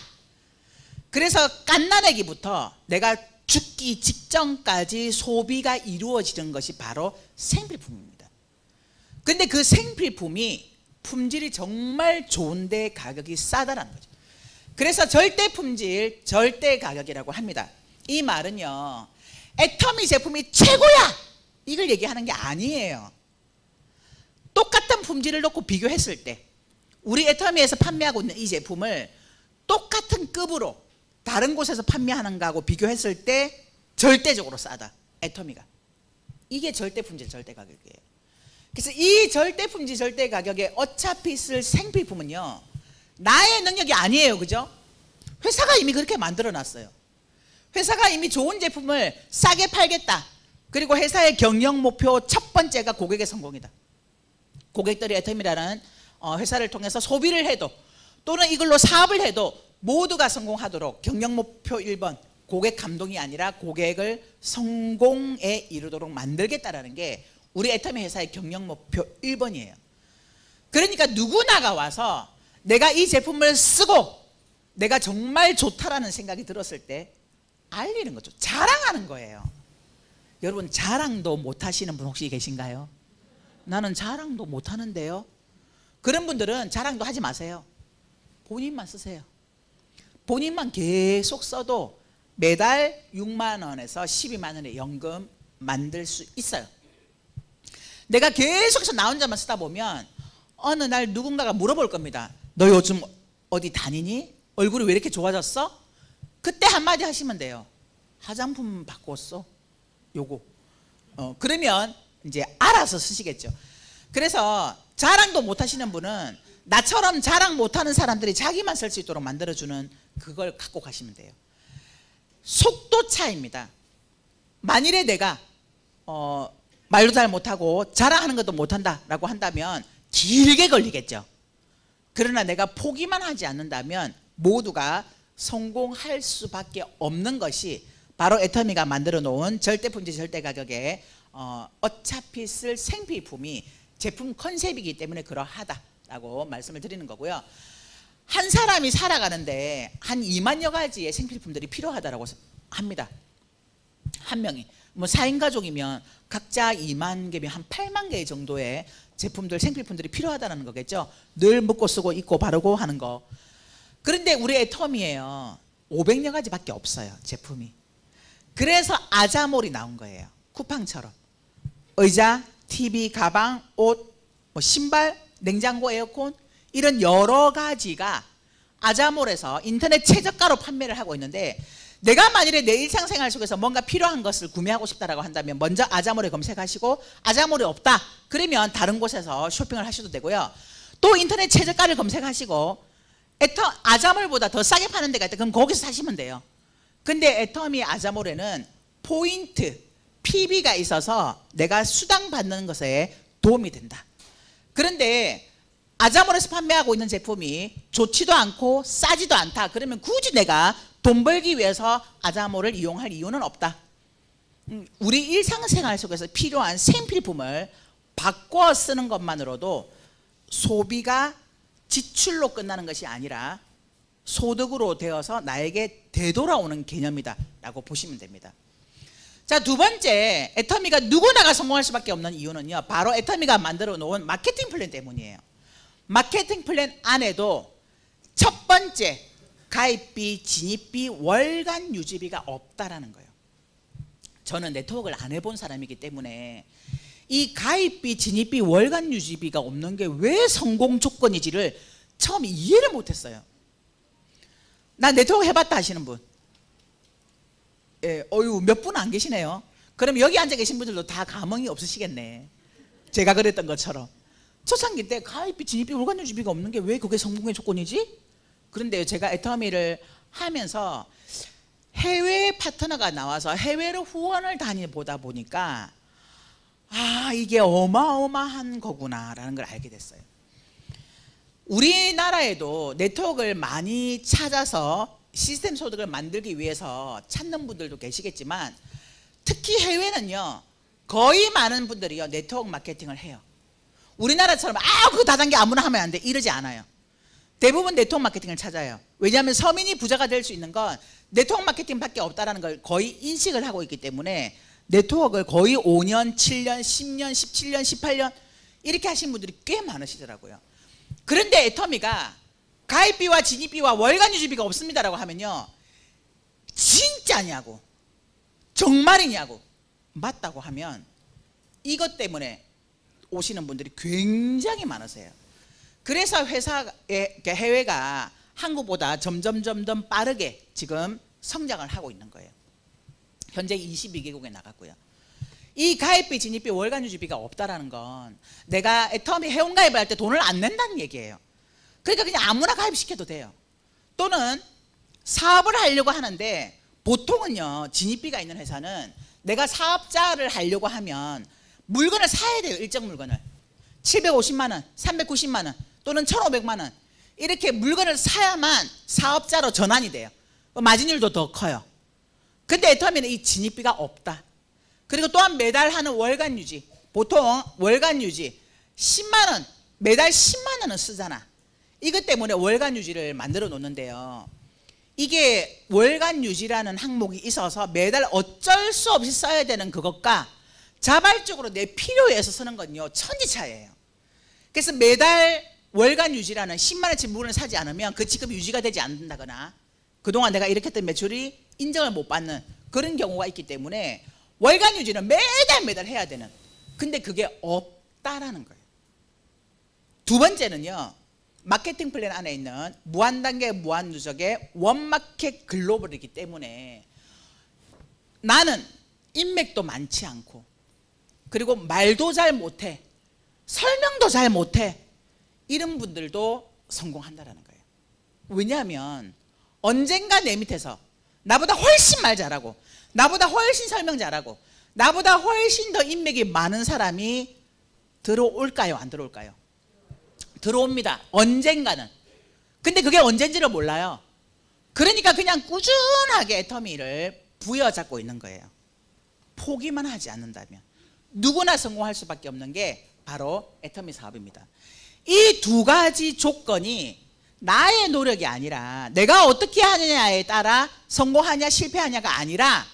그래서 갓난아기부터 내가 죽기 직전까지 소비가 이루어지는 것이 바로 생필품입니다. 근데 그 생필품이 품질이 정말 좋은데 가격이 싸다라는 거죠. 그래서 절대 품질, 절대 가격이라고 합니다. 이 말은요, 애터미 제품이 최고야! 이걸 얘기하는 게 아니에요. 똑같은 품질을 놓고 비교했을 때 우리 애터미에서 판매하고 있는 이 제품을 똑같은 급으로 다른 곳에서 판매하는 거하고 비교했을 때 절대적으로 싸다, 애터미가. 이게 절대 품질, 절대 가격이에요. 그래서 이 절대 품질, 절대 가격에 어차피 쓸 생필품은요, 나의 능력이 아니에요. 그죠? 회사가 이미 그렇게 만들어 놨어요. 회사가 이미 좋은 제품을 싸게 팔겠다. 그리고 회사의 경영 목표 첫 번째가 고객의 성공이다. 고객들이 애터미라는 회사를 통해서 소비를 해도, 또는 이걸로 사업을 해도 모두가 성공하도록 경영 목표 1번, 고객 감동이 아니라 고객을 성공에 이르도록 만들겠다라는 게 우리 애터미 회사의 경영 목표 1번이에요. 그러니까 누구나가 와서 내가 이 제품을 쓰고 내가 정말 좋다라는 생각이 들었을 때 알리는 거죠. 자랑하는 거예요. 여러분, 자랑도 못하시는 분 혹시 계신가요? 나는 자랑도 못하는데요. 그런 분들은 자랑도 하지 마세요. 본인만 쓰세요. 본인만 계속 써도 매달 6만 원에서 12만 원의 연금 만들 수 있어요. 내가 계속해서 나 혼자만 쓰다 보면 어느 날 누군가가 물어볼 겁니다. 너 요즘 어디 다니니? 얼굴이 왜 이렇게 좋아졌어? 그때 한마디 하시면 돼요. 화장품 바꿨어. 요거. 그러면 이제 알아서 쓰시겠죠. 그래서 자랑도 못하시는 분은 나처럼 자랑 못하는 사람들이 자기만 쓸 수 있도록 만들어주는 그걸 갖고 가시면 돼요. 속도 차이입니다. 만일에 내가 말도 잘 못하고 자랑하는 것도 못한다라고 한다면 길게 걸리겠죠. 그러나 내가 포기만 하지 않는다면 모두가 성공할 수밖에 없는 것이 바로 애터미가 만들어 놓은 절대 품질 절대 가격에 어차피 쓸 생필품이 제품 컨셉이기 때문에 그러하다라고 말씀을 드리는 거고요. 한 사람이 살아가는데 한 2만여 가지의 생필품들이 필요하다라고 합니다. 한 명이. 뭐 4인 가족이면 각자 2만 개면 한 8만 개 정도의 제품들, 생필품들이 필요하다는 거겠죠. 늘 먹고 쓰고 입고 바르고 하는 거. 그런데 우리 애터미에요, 500여 가지밖에 없어요, 제품이. 그래서 아자몰이 나온 거예요. 쿠팡처럼. 의자, TV, 가방, 옷, 뭐 신발, 냉장고, 에어컨, 이런 여러 가지가 아자몰에서 인터넷 최저가로 판매를 하고 있는데, 내가 만일에 내 일상생활 속에서 뭔가 필요한 것을 구매하고 싶다라고 한다면 먼저 아자몰에 검색하시고, 아자몰이 없다 그러면 다른 곳에서 쇼핑을 하셔도 되고요. 또 인터넷 최저가를 검색하시고 아자몰보다 더 싸게 파는 데가 있다 그럼 거기서 사시면 돼요. 근데 애터미 아자몰에는 포인트, PB가 있어서 내가 수당 받는 것에 도움이 된다. 그런데 아자몰에서 판매하고 있는 제품이 좋지도 않고 싸지도 않다 그러면 굳이 내가 돈 벌기 위해서 아자몰을 이용할 이유는 없다. 우리 일상생활 속에서 필요한 생필품을 바꿔 쓰는 것만으로도 소비가 지출로 끝나는 것이 아니라 소득으로 되어서 나에게 되돌아오는 개념이다 라고 보시면 됩니다. 자, 두 번째, 애터미가 누구나가 성공할 수밖에 없는 이유는요, 바로 애터미가 만들어 놓은 마케팅 플랜 때문이에요. 마케팅 플랜 안에도 첫 번째, 가입비, 진입비, 월간 유지비가 없다라는 거예요. 저는 네트워크를 안 해본 사람이기 때문에 이 가입비, 진입비, 월간 유지비가 없는 게 왜 성공 조건이지를 처음 이해를 못했어요. 나 네트워크 해봤다 하시는 분, 예, 몇 분 안 계시네요. 그럼 여기 앉아 계신 분들도 다 감흥이 없으시겠네. 제가 그랬던 것처럼 초창기 때 가입비, 진입비, 월간 유지비가 없는 게 왜 그게 성공의 조건이지? 그런데 제가 애터미를 하면서 해외 파트너가 나와서 해외로 후원을 다니보다 보니까 아, 이게 어마어마한 거구나라는 걸 알게 됐어요. 우리나라에도 네트워크를 많이 찾아서 시스템 소득을 만들기 위해서 찾는 분들도 계시겠지만 특히 해외는요, 거의 많은 분들이요 네트워크 마케팅을 해요. 우리나라처럼 아, 그거 다단계 아무나 하면 안 돼 이러지 않아요. 대부분 네트워크 마케팅을 찾아요. 왜냐하면 서민이 부자가 될 수 있는 건 네트워크 마케팅밖에 없다는 걸 거의 인식을 하고 있기 때문에 네트워크를 거의 5년, 7년, 10년, 17년, 18년 이렇게 하신 분들이 꽤 많으시더라고요. 그런데 애터미가 가입비와 진입비와 월간 유지비가 없습니다라고 하면요, 진짜냐고, 정말이냐고, 맞다고 하면 이것 때문에 오시는 분들이 굉장히 많으세요. 그래서 해외가 한국보다 점점 빠르게 지금 성장을 하고 있는 거예요. 현재 22개국에 나갔고요. 이 가입비, 진입비, 월간 유지비가 없다라는 건 내가 애터미 회원가입을 할 때 돈을 안 낸다는 얘기예요. 그러니까 그냥 아무나 가입시켜도 돼요. 또는 사업을 하려고 하는데 보통은요, 진입비가 있는 회사는 내가 사업자를 하려고 하면 물건을 사야 돼요. 일정 물건을 750만 원, 390만 원 또는 1,500만 원 이렇게 물건을 사야만 사업자로 전환이 돼요. 마진율도 더 커요. 근데 애터미는 이 진입비가 없다. 그리고 또한 매달 하는 월간 유지, 보통 월간 유지 10만 원, 매달 10만 원은 쓰잖아. 이것 때문에 월간 유지를 만들어 놓는데요, 이게 월간 유지라는 항목이 있어서 매달 어쩔 수 없이 써야 되는 그것과 자발적으로 내 필요에 의해서 쓰는 건요 천지차이예요. 그래서 매달 월간 유지라는 10만 원치 물건을 사지 않으면 그 지급이 유지가 되지 않는다거나 그동안 내가 이렇게 했던 매출이 인정을 못 받는 그런 경우가 있기 때문에 월간 유지는 매달 해야 되는, 근데 그게 없다라는 거예요. 두 번째는요, 마케팅 플랜 안에 있는 무한단계 무한누적의 원마켓 글로벌이기 때문에 나는 인맥도 많지 않고 그리고 말도 잘 못해, 설명도 잘 못해, 이런 분들도 성공한다라는 거예요. 왜냐하면 언젠가 내 밑에서 나보다 훨씬 말 잘하고 나보다 훨씬 설명 잘하고 나보다 훨씬 더 인맥이 많은 사람이 들어올까요? 안 들어올까요? 들어옵니다. 언젠가는. 근데 그게 언젠지를 몰라요. 그러니까 그냥 꾸준하게 애터미를 부여잡고 있는 거예요. 포기만 하지 않는다면 누구나 성공할 수밖에 없는 게 바로 애터미 사업입니다. 이 두 가지 조건이 나의 노력이 아니라 내가 어떻게 하느냐에 따라 성공하냐 실패하냐가 아니라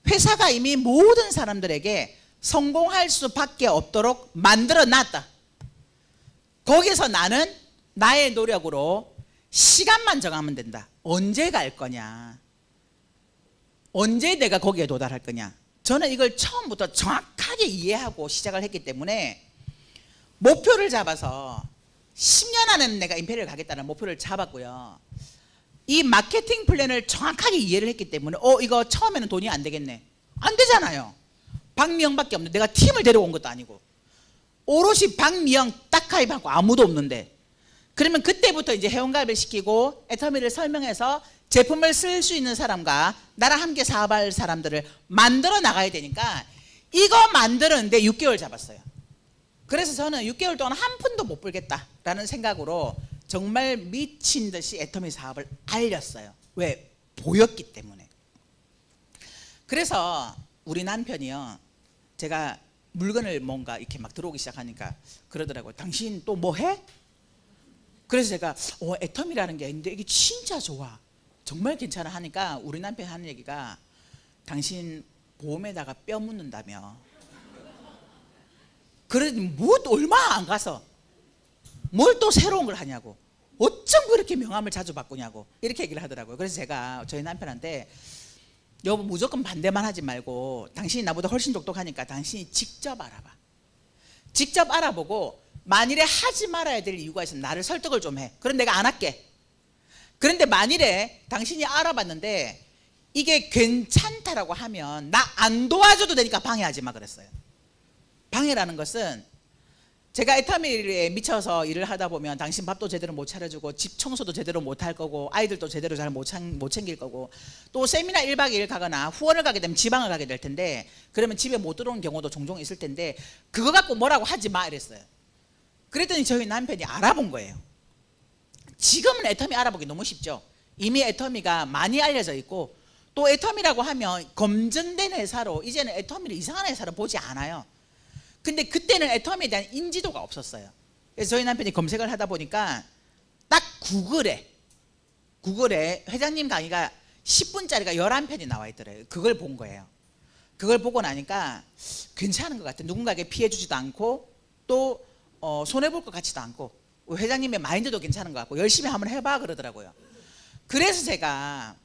회사가 이미 모든 사람들에게 성공할 수밖에 없도록 만들어 놨다. 거기서 나는 나의 노력으로 시간만 정하면 된다. 언제 갈 거냐, 언제 내가 거기에 도달할 거냐. 저는 이걸 처음부터 정확하게 이해하고 시작을 했기 때문에 목표를 잡아서 10년 안에는 내가 임페리얼 가겠다는 목표를 잡았고요. 이 마케팅 플랜을 정확하게 이해를 했기 때문에 이거 처음에는 돈이 안 되겠네. 안 되잖아요. 박미영밖에 없는데, 내가 팀을 데려온 것도 아니고 오롯이 박미영 딱 가입하고 아무도 없는데, 그러면 그때부터 이제 회원가입을 시키고 애터미를 설명해서 제품을 쓸 수 있는 사람과 나랑 함께 사업할 사람들을 만들어 나가야 되니까 이거 만드는데 6개월 잡았어요. 그래서 저는 6개월 동안 한 푼도 못 벌겠다라는 생각으로 정말 미친 듯이 애터미 사업을 알렸어요. 왜? 보였기 때문에. 그래서 우리 남편이요, 제가 물건을 뭔가 이렇게 막 들어오기 시작하니까 그러더라고요. 당신 또 뭐 해? 그래서 제가 애터미라는 게 있는데 이게 진짜 좋아, 정말 괜찮아 하니까 우리 남편이 하는 얘기가, 당신 보험에다가 뼈 묻는다며. 그래 뭐 얼마 안 가서 뭘 또 새로운 걸 하냐고, 어쩜 그렇게 명함을 자주 바꾸냐고 이렇게 얘기를 하더라고요. 그래서 제가 저희 남편한테, 여보 무조건 반대만 하지 말고 당신이 나보다 훨씬 똑똑하니까 당신이 직접 알아봐. 직접 알아보고 만일에 하지 말아야 될 이유가 있으면 나를 설득을 좀 해. 그럼 내가 안 할게. 그런데 만일에 당신이 알아봤는데 이게 괜찮다라고 하면 나 안 도와줘도 되니까 방해하지 마 그랬어요. 방해라는 것은 제가 애터미에 미쳐서 일을 하다 보면 당신 밥도 제대로 못 차려주고 집 청소도 제대로 못 할 거고 아이들도 제대로 잘 못 챙길 거고 또 세미나 1박 2일 가거나 후원을 가게 되면 지방을 가게 될 텐데 그러면 집에 못 들어오는 경우도 종종 있을 텐데 그거 갖고 뭐라고 하지 마 이랬어요. 그랬더니 저희 남편이 알아본 거예요. 지금은 애터미 알아보기 너무 쉽죠. 이미 애터미가 많이 알려져 있고 또 애터미라고 하면 검증된 회사로 이제는 애터미를 이상한 회사로 보지 않아요. 근데 그때는 애터미에 대한 인지도가 없었어요. 그래서 저희 남편이 검색을 하다 보니까 딱 구글에 회장님 강의가 10분짜리가 11편이 나와 있더래요. 그걸 본 거예요. 그걸 보고 나니까 괜찮은 것 같아요. 누군가에게 피해 주지도 않고 또 손해볼 것 같지도 않고 회장님의 마인드도 괜찮은 것 같고 열심히 한번 해봐 그러더라고요. 그래서 제가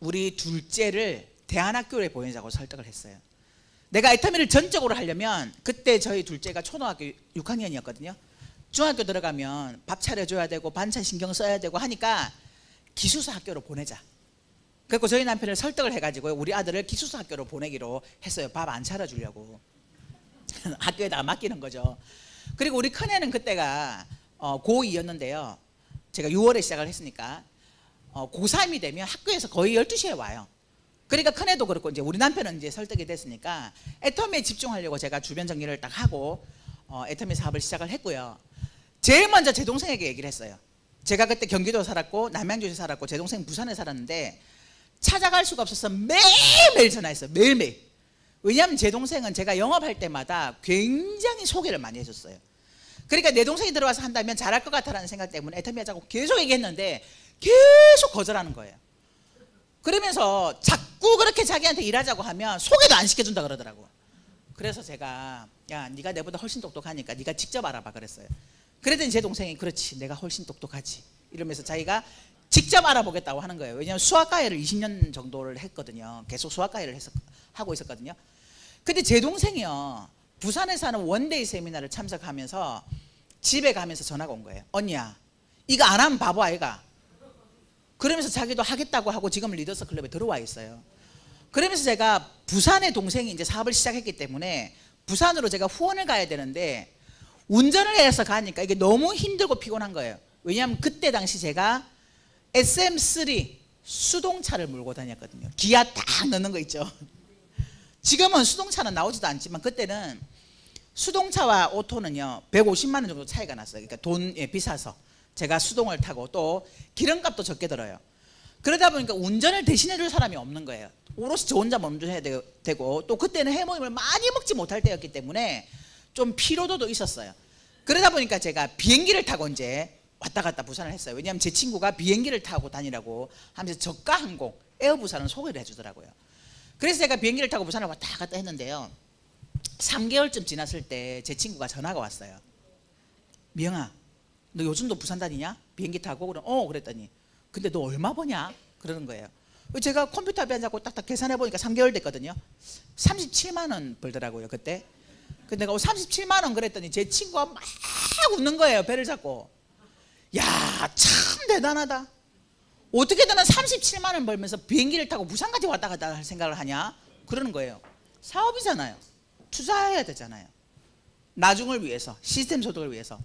우리 둘째를 대안학교에 보내자고 설득을 했어요. 내가 애터미를 전적으로 하려면 그때 저희 둘째가 초등학교 6학년이었거든요. 중학교 들어가면 밥 차려줘야 되고 반찬 신경 써야 되고 하니까 기숙사 학교로 보내자. 그래서 저희 남편을 설득을 해가지고 우리 아들을 기숙사 학교로 보내기로 했어요. 밥 안 차려주려고. 학교에다가 맡기는 거죠. 그리고 우리 큰애는 그때가 고2였는데요. 제가 6월에 시작을 했으니까 고3이 되면 학교에서 거의 12시에 와요. 그러니까 큰애도 그렇고 이제 우리 남편은 이제 설득이 됐으니까 애터미에 집중하려고 제가 주변 정리를 딱 하고 애터미 사업을 시작을 했고요. 제일 먼저 제 동생에게 얘기를 했어요. 제가 그때 경기도 살았고 남양주에 살았고 제 동생 부산에 살았는데 찾아갈 수가 없어서 매일매일 전화했어요. 매일매일. 왜냐하면 제 동생은 제가 영업할 때마다 굉장히 소개를 많이 해줬어요. 그러니까 내 동생이 들어와서 한다면 잘할 것 같다라는 생각 때문에 애터미 하자고 계속 얘기했는데 계속 거절하는 거예요. 그러면서 자꾸 그렇게 자기한테 일하자고 하면 소개도 안 시켜준다 그러더라고. 그래서 제가 야 네가 내보다 훨씬 똑똑하니까 네가 직접 알아봐 그랬어요. 그랬더니 제 동생이 그렇지 내가 훨씬 똑똑하지 이러면서 자기가 직접 알아보겠다고 하는 거예요. 왜냐하면 수학과외를 20년 정도를 했거든요. 계속 수학과외를 하고 있었거든요. 근데 제 동생이요 부산에 사는 원데이 세미나를 참석하면서 집에 가면서 전화가 온 거예요. 언니야 이거 안 하면 바보 아이가. 그러면서 자기도 하겠다고 하고 지금 리더스 클럽에 들어와 있어요. 그러면서 제가 부산에 동생이 이제 사업을 시작했기 때문에 부산으로 제가 후원을 가야 되는데 운전을 해서 가니까 이게 너무 힘들고 피곤한 거예요. 왜냐하면 그때 당시 제가 SM3 수동차를 몰고 다녔거든요. 기아 딱 넣는 거 있죠. 지금은 수동차는 나오지도 않지만 그때는 수동차와 오토는요 150만 원 정도 차이가 났어요. 그러니까 돈이 비싸서 제가 수동을 타고 또 기름값도 적게 들어요. 그러다 보니까 운전을 대신해 줄 사람이 없는 거예요. 오롯이 저 혼자만 운전해야 되고 또 그때는 해모임을 많이 먹지 못할 때였기 때문에 좀 피로도도 있었어요. 그러다 보니까 제가 비행기를 타고 이제 왔다 갔다 부산을 했어요. 왜냐하면 제 친구가 비행기를 타고 다니라고 하면서 저가 항공 에어부산을 소개를 해주더라고요. 그래서 제가 비행기를 타고 부산을 왔다 갔다 했는데요 3개월쯤 지났을 때 제 친구가 전화가 왔어요. 미영아 너 요즘도 부산 다니냐? 비행기 타고? 그랬더니 근데 너 얼마 버냐? 그러는 거예요. 제가 컴퓨터 앞에 앉아서 딱딱 계산해 보니까 3개월 됐거든요. 37만 원 벌더라고요 그때. 근데 내가 37만 원 그랬더니 제 친구가 막 웃는 거예요. 배를 잡고. 야 참 대단하다. 어떻게 너는 37만 원 벌면서 비행기를 타고 부산까지 왔다 갔다 할 생각을 하냐? 그러는 거예요. 사업이잖아요. 투자해야 되잖아요. 나중을 위해서 시스템 소득을 위해서.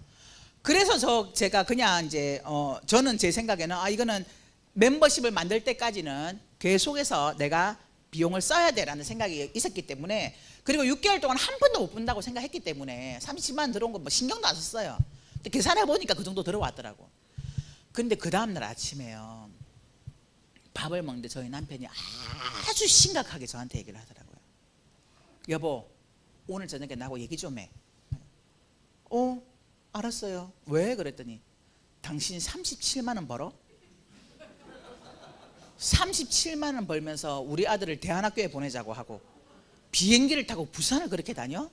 그래서 제가 그냥 이제 저는 제 생각에는 이거는 멤버십을 만들 때까지는 계속해서 내가 비용을 써야 돼라는 생각이 있었기 때문에 그리고 6개월 동안 한 푼도 못 번다고 생각했기 때문에 30만 원 들어온 거 뭐 신경도 안 썼어요. 근데 계산해 보니까 그 정도 들어왔더라고. 근데 그 다음날 아침에요 밥을 먹는데 저희 남편이 아주 심각하게 저한테 얘기를 하더라고요. 여보 오늘 저녁에 나하고 얘기 좀 해. 알았어요. 왜? 그랬더니 당신 37만 원 벌어? 37만 원 벌면서 우리 아들을 대안학교에 보내자고 하고 비행기를 타고 부산을 그렇게 다녀?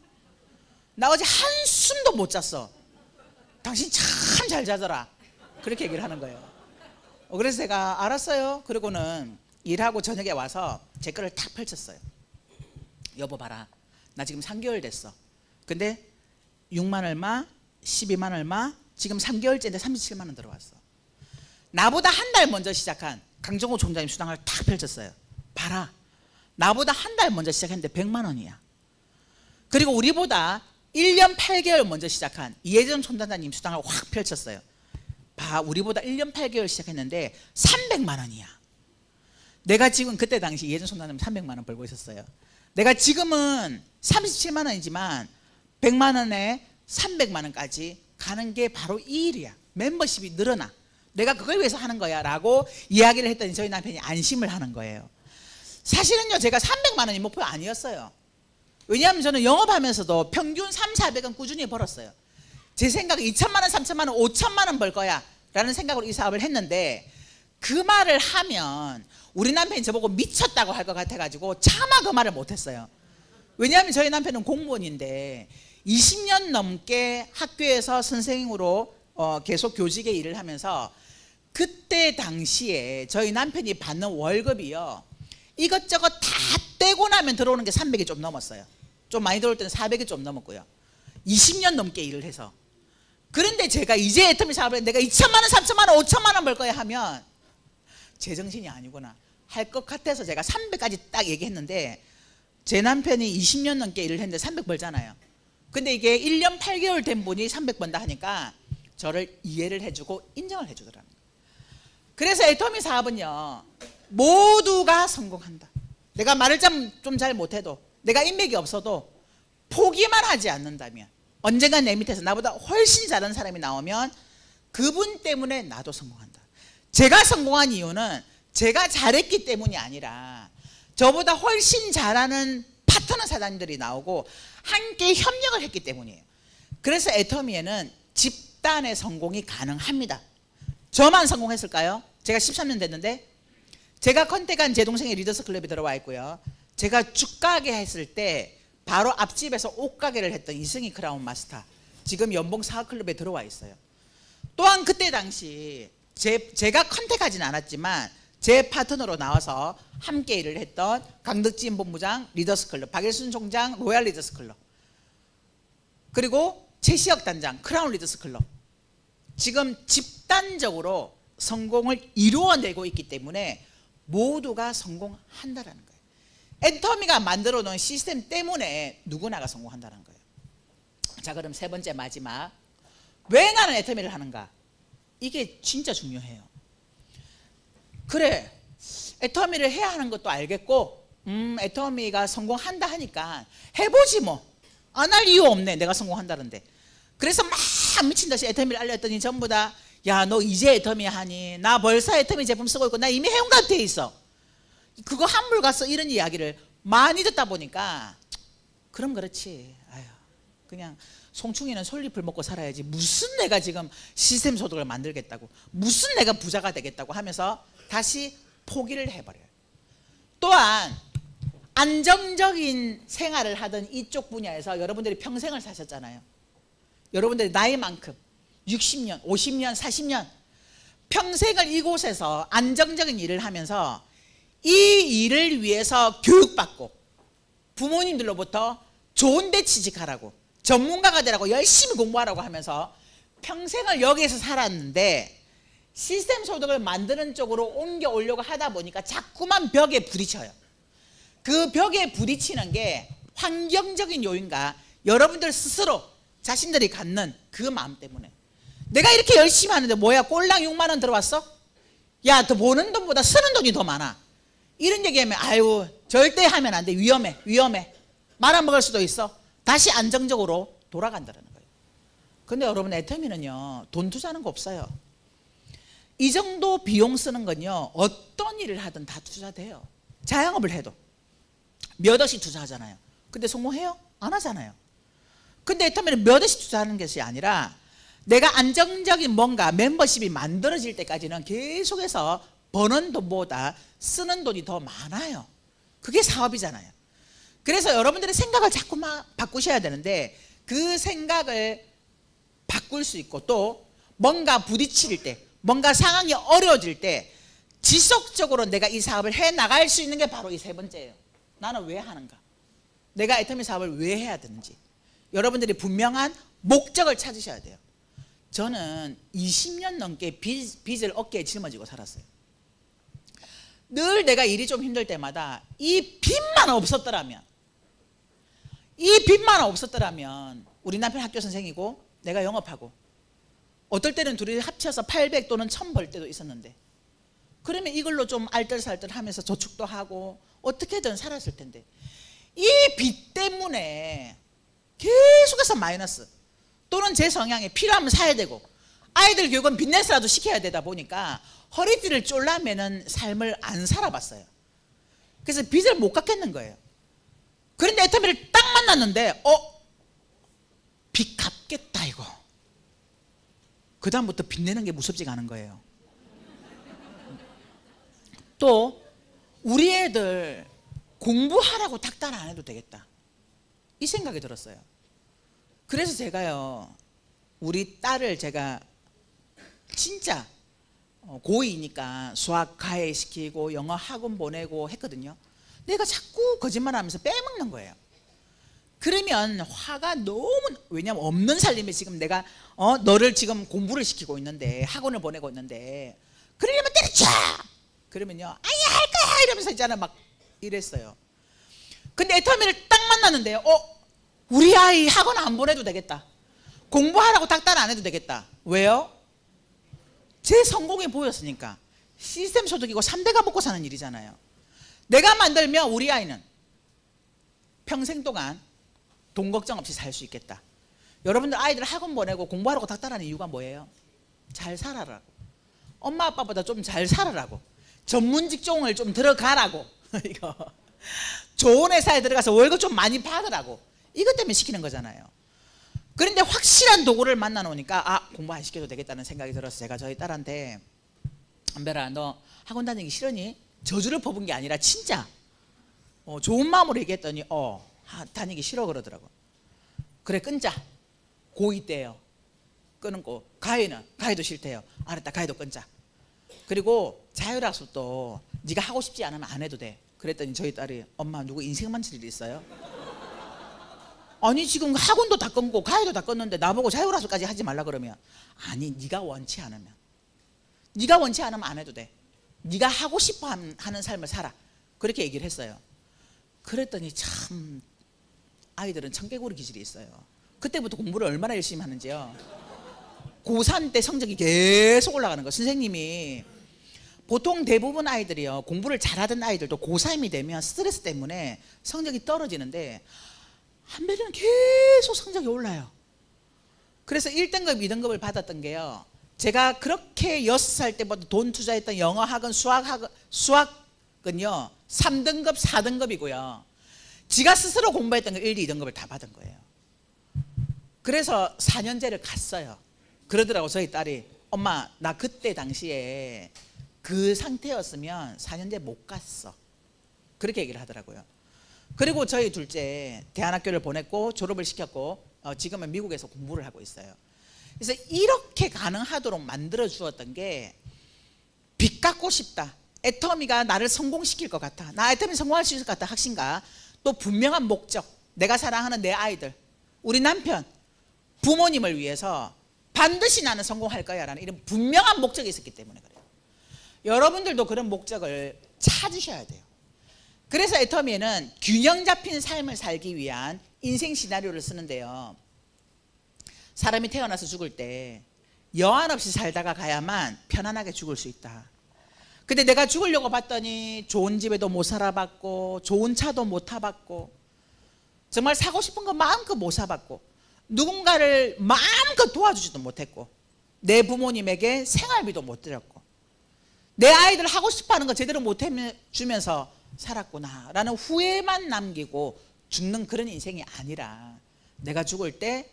나 어제 한숨도 못 잤어. 당신 참 잘 자더라. 그렇게 얘기를 하는 거예요. 그래서 제가 알았어요. 그러고는 일하고 저녁에 와서 제 거를 탁 펼쳤어요. 여보 봐라 나 지금 3개월 됐어. 근데 6만 얼마 12만 얼마 지금 3개월째인데 37만 원 들어왔어. 나보다 한 달 먼저 시작한 강정호 총장님 수당을 탁 펼쳤어요. 봐라 나보다 한 달 먼저 시작했는데 100만 원이야. 그리고 우리보다 1년 8개월 먼저 시작한 이혜정 총단장님 수당을 확 펼쳤어요. 봐, 우리보다 1년 8개월 시작했는데 300만 원이야. 내가 지금 그때 당시 이혜정 총단장님 300만 원 벌고 있었어요. 내가 지금은 37만 원이지만 100만 원에 300만 원까지 가는 게 바로 이 일이야. 멤버십이 늘어나. 내가 그걸 위해서 하는 거야 라고 이야기를 했더니 저희 남편이 안심을 하는 거예요. 사실은요, 제가 300만 원이 목표가 아니었어요. 왜냐하면 저는 영업하면서도 평균 300~400원 꾸준히 벌었어요. 제 생각에 2천만 원, 3천만 원, 5천만 원 벌 거야 라는 생각으로 이 사업을 했는데, 그 말을 하면 우리 남편이 저보고 미쳤다고 할 것 같아가지고 차마 그 말을 못했어요. 왜냐하면 저희 남편은 공무원인데 20년 넘게 학교에서 선생님으로 계속 교직에 일을 하면서 그때 당시에 저희 남편이 받는 월급이요, 이것저것 다 떼고 나면 들어오는 게 300이 좀 넘었어요. 좀 많이 들어올 때는 400이 좀 넘었고요. 20년 넘게 일을 해서. 그런데 제가 이제 애터미 사업을 내가 2천만 원, 3천만 원, 5천만 원 벌 거야 하면 제정신이 아니구나 할 것 같아서 제가 300까지 딱 얘기했는데, 제 남편이 20년 넘게 일을 했는데 300 벌잖아요. 근데 이게 1년 8개월 된 분이 300 번다 하니까 저를 이해를 해주고 인정을 해주더라고요. 그래서 애터미 사업은요, 모두가 성공한다. 내가 말을 좀 잘 못해도, 내가 인맥이 없어도 포기만 하지 않는다면, 언젠가 내 밑에서 나보다 훨씬 잘하는 사람이 나오면 그분 때문에 나도 성공한다. 제가 성공한 이유는 제가 잘했기 때문이 아니라 저보다 훨씬 잘하는 파트너 사장님들이 나오고 함께 협력을 했기 때문이에요. 그래서 애터미에는 집단의 성공이 가능합니다. 저만 성공했을까요? 제가 13년 됐는데, 제가 컨택한 제 동생이 리더스 클럽에 들어와 있고요, 제가 죽가게 했을 때 바로 앞집에서 옷가게를 했던 이승희 크라운 마스터, 지금 연봉 사업클럽에 들어와 있어요. 또한 그때 당시 제가 컨택하지는 않았지만 제 파트너로 나와서 함께 일을 했던 강덕진 본부장 리더스 클럽, 박일순 총장 로얄 리더스 클럽, 그리고 최시혁 단장 크라운 리더스 클럽, 지금 집단적으로 성공을 이루어내고 있기 때문에 모두가 성공한다라는 거예요. 애터미가 만들어 놓은 시스템 때문에 누구나가 성공한다는 거예요. 자, 그럼 세 번째 마지막, 왜 나는 애터미를 하는가? 이게 진짜 중요해요. 그래, 애터미를 해야 하는 것도 알겠고, 애터미가 성공한다 하니까 해보지 뭐. 안 할 이유 없네, 내가 성공한다는데. 그래서 막 미친듯이 애터미를 알렸더니 전부 다, 야, 너 이제 애터미 하니? 나 벌써 애터미 제품 쓰고 있고 나 이미 해온 것 같아 있어. 그거 한물 갔어, 이런 이야기를 많이 듣다 보니까, 그럼 그렇지, 아유, 그냥 송충이는 솔잎을 먹고 살아야지 무슨 내가 지금 시스템 소득을 만들겠다고, 무슨 내가 부자가 되겠다고 하면서 다시 포기를 해버려요. 또한 안정적인 생활을 하던 이쪽 분야에서 여러분들이 평생을 사셨잖아요. 여러분들이 나이만큼 60년, 50년, 40년 평생을 이곳에서 안정적인 일을 하면서 이 일을 위해서 교육받고 부모님들로부터 좋은 데 취직하라고, 전문가가 되라고, 열심히 공부하라고 하면서 평생을 여기에서 살았는데, 시스템 소득을 만드는 쪽으로 옮겨오려고 하다 보니까 자꾸만 벽에 부딪혀요. 그 벽에 부딪히는 게 환경적인 요인과 여러분들 스스로 자신들이 갖는 그 마음 때문에, 내가 이렇게 열심히 하는데 뭐야, 꼴랑 6만 원 들어왔어? 야, 더 버는 돈보다 쓰는 돈이 더 많아. 이런 얘기하면 아유, 절대 하면 안 돼, 위험해, 위험해, 말아먹을 수도 있어. 다시 안정적으로 돌아간다는 거예요. 근데 여러분, 애터미는요, 돈 투자하는 거 없어요. 이 정도 비용 쓰는 건요, 어떤 일을 하든 다 투자돼요. 자영업을 해도 몇 억씩 투자하잖아요. 근데 성공해요? 안 하잖아요. 근데 애터미는 몇 억씩 투자하는 것이 아니라 내가 안정적인 뭔가 멤버십이 만들어질 때까지는 계속해서 버는 돈보다 쓰는 돈이 더 많아요. 그게 사업이잖아요. 그래서 여러분들의 생각을 자꾸만 바꾸셔야 되는데, 그 생각을 바꿀 수 있고, 또 뭔가 부딪힐 때, 뭔가 상황이 어려워질 때 지속적으로 내가 이 사업을 해나갈 수 있는 게 바로 이 세 번째예요. 나는 왜 하는가? 내가 애터미 사업을 왜 해야 되는지 여러분들이 분명한 목적을 찾으셔야 돼요. 저는 20년 넘게 빚을 어깨에 짊어지고 살았어요. 늘 내가 일이 좀 힘들 때마다 이 빚만 없었더라면 우리 남편 학교 선생이고 내가 영업하고, 어떨 때는 둘이 합쳐서 800 또는 1000 벌 때도 있었는데, 그러면 이걸로 좀 알뜰살뜰 하면서 저축도 하고 어떻게든 살았을 텐데, 이 빚 때문에 계속해서 마이너스, 또는 제 성향에 필요하면 사야 되고 아이들 교육은 빚내서라도 시켜야 되다 보니까 허리띠를 쫄라매는 삶을 안 살아봤어요. 그래서 빚을 못 갚겠는 거예요. 그런데 애터미를 딱 만났는데 빚 갚겠다 이거. 그 다음부터 빚내는 게 무섭지가 않은 거예요. 또 우리 애들 공부하라고 닥달 안 해도 되겠다, 이 생각이 들었어요. 그래서 제가요, 우리 딸을 제가 진짜 고2니까 수학 가해시키고 영어 학원 보내고 했거든요. 내가 자꾸 거짓말하면서 빼먹는 거예요. 그러면 화가 너무, 왜냐면 없는 살림에 지금 내가 너를 지금 공부를 시키고 있는데, 학원을 보내고 있는데, 그러려면 때려쳐! 그러면요, 아야 할 거야 이러면서 있잖아 막 이랬어요. 근데 애터미를 딱 만났는데요, 우리 아이 학원 안 보내도 되겠다, 공부하라고 닥달 안 해도 되겠다. 왜요? 제 성공이 보였으니까. 시스템 소득이고 3대가 먹고 사는 일이잖아요. 내가 만들면 우리 아이는 평생 동안 돈 걱정 없이 살 수 있겠다. 여러분들 아이들 학원 보내고 공부하라고 닥달하는 이유가 뭐예요? 잘 살아라고, 엄마 아빠보다 좀 잘 살아라고, 전문 직종을 좀 들어가라고 이거 좋은 회사에 들어가서 월급 좀 많이 받으라고, 이것 때문에 시키는 거잖아요. 그런데 확실한 도구를 만나 놓으니까 공부 안 시켜도 되겠다는 생각이 들어서 제가 저희 딸한테, 안별아 너 학원 다니기 싫으니? 저주를 퍼본 게 아니라 진짜 좋은 마음으로 얘기했더니 다니기 싫어 그러더라고. 그래 끊자. 고2 때요. 끊고, 가해도 싫대요. 알았다, 가해도 끊자. 그리고 자율학습도 네가 하고 싶지 않으면 안 해도 돼. 그랬더니 저희 딸이, 엄마 누구 인생 망칠 일이 있어요? 아니 지금 학원도 다 끊고 가해도 다 끊는데 나보고 자율학습까지 하지 말라 그러면, 아니 네가 원치 않으면 안 해도 돼. 네가 하고 싶어 하는 삶을 살아. 그렇게 얘기를 했어요. 그랬더니 참 아이들은 청개구리 기질이 있어요. 그때부터 공부를 얼마나 열심히 하는지요. 고3 때 성적이 계속 올라가는 거. 선생님이 보통 대부분 아이들이요, 공부를 잘하던 아이들도 고3이 되면 스트레스 때문에 성적이 떨어지는데 한별이는 계속 성적이 올라요. 그래서 1등급 2등급을 받았던 게요, 제가 그렇게 6살 때부터 돈 투자했던 영어학원 수학은요 3등급 4등급이고요 지가 스스로 공부했던 거 1, 2등급을 다 받은 거예요. 그래서 4년제를 갔어요. 그러더라고 저희 딸이, 엄마 나 그때 당시에 그 상태였으면 4년제 못 갔어. 그렇게 얘기를 하더라고요. 그리고 저희 둘째 대안학교를 보냈고 졸업을 시켰고 지금은 미국에서 공부를 하고 있어요. 그래서 이렇게 가능하도록 만들어 주었던 게, 빚 갚고 싶다, 애터미가 나를 성공시킬 것 같아, 나 애터미 성공할 수 있을 것 같다, 확신과 또 분명한 목적, 내가 사랑하는 내 아이들, 우리 남편, 부모님을 위해서 반드시 나는 성공할 거야 라는 이런 분명한 목적이 있었기 때문에 그래요. 여러분들도 그런 목적을 찾으셔야 돼요. 그래서 애터미에는 균형 잡힌 삶을 살기 위한 인생 시나리오를 쓰는데요, 사람이 태어나서 죽을 때 여한 없이 살다가 가야만 편안하게 죽을 수 있다. 근데 내가 죽으려고 봤더니 좋은 집에도 못 살아봤고 좋은 차도 못 타봤고 정말 사고 싶은 거 마음껏 못 사봤고 누군가를 마음껏 도와주지도 못했고 내 부모님에게 생활비도 못 드렸고 내 아이들 하고 싶어하는 거 제대로 못 해주면서 살았구나 라는 후회만 남기고 죽는 그런 인생이 아니라, 내가 죽을 때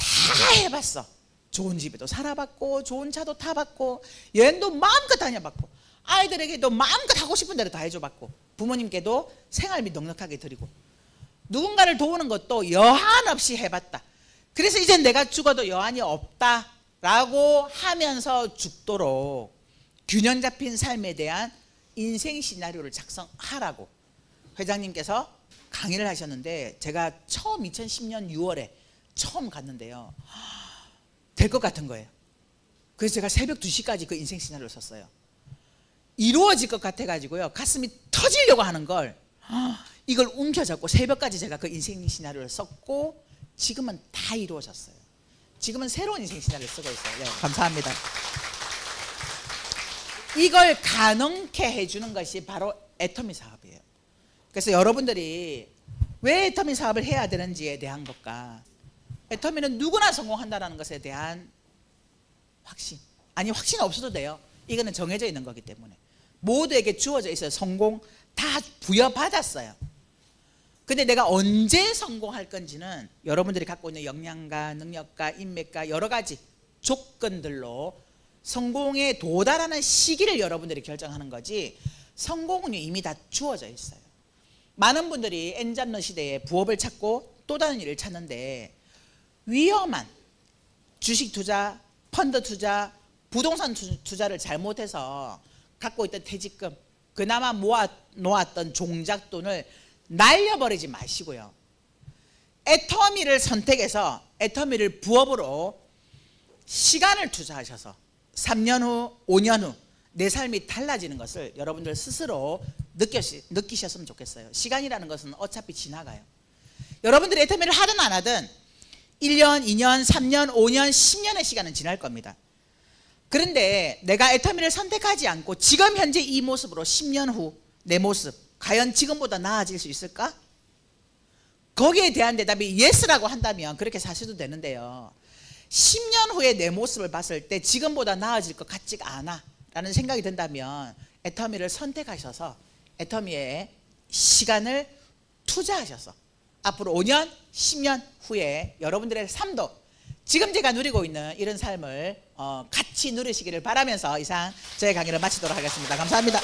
다 해봤어. 좋은 집에도 살아봤고 좋은 차도 타봤고 여행도 마음껏 다녀봤고 아이들에게도 마음껏 하고 싶은 대로 다 해줘봤고 부모님께도 생활비 넉넉하게 드리고 누군가를 도우는 것도 여한 없이 해봤다. 그래서 이제 내가 죽어도 여한이 없다라고 하면서 죽도록 균형 잡힌 삶에 대한 인생 시나리오를 작성하라고 회장님께서 강의를 하셨는데, 제가 처음 2010년 6월에 처음 갔는데요, 될 것 같은 거예요. 그래서 제가 새벽 2시까지 그 인생 시나리오를 썼어요. 이루어질 것 같아가지고요 가슴이 터지려고 하는 걸 이걸 움켜잡고 새벽까지 제가 그 인생 시나리오를 썼고 지금은 다 이루어졌어요. 지금은 새로운 인생 신화를 쓰고 있어요. 네, 감사합니다. 이걸 가능케 해주는 것이 바로 애터미 사업이에요. 그래서 여러분들이 왜 애터미 사업을 해야 되는지에 대한 것과 애터미는 누구나 성공한다는 것에 대한 확신, 아니 확신 없어도 돼요. 이거는 정해져 있는 거기 때문에 모두에게 주어져 있어요. 성공 다 부여받았어요. 근데 내가 언제 성공할 건지는 여러분들이 갖고 있는 역량과 능력과 인맥과 여러 가지 조건들로 성공에 도달하는 시기를 여러분들이 결정하는 거지, 성공은 이미 다 주어져 있어요. 많은 분들이 N잡는 시대에 부업을 찾고 또 다른 일을 찾는데 위험한 주식 투자, 펀드 투자, 부동산 투자를 잘못해서 갖고 있던 퇴직금, 그나마 모아 놓았던 종잣돈을 날려버리지 마시고요. 애터미를 선택해서 애터미를 부업으로 시간을 투자하셔서 3년 후, 5년 후 내 삶이 달라지는 것을 여러분들 스스로 느끼셨으면 좋겠어요. 시간이라는 것은 어차피 지나가요. 여러분들이 애터미를 하든 안 하든 1년, 2년, 3년, 5년, 10년의 시간은 지날 겁니다. 그런데 내가 애터미를 선택하지 않고 지금 현재 이 모습으로 10년 후 내 모습 과연 지금보다 나아질 수 있을까? 거기에 대한 대답이 예스라고 한다면 그렇게 사셔도 되는데요, 10년 후에 내 모습을 봤을 때 지금보다 나아질 것 같지가 않아 라는 생각이 든다면 애터미를 선택하셔서 애터미에 시간을 투자하셔서 앞으로 5년, 10년 후에 여러분들의 삶도 지금 제가 누리고 있는 이런 삶을 같이 누리시기를 바라면서 이상 저의 강의를 마치도록 하겠습니다. 감사합니다.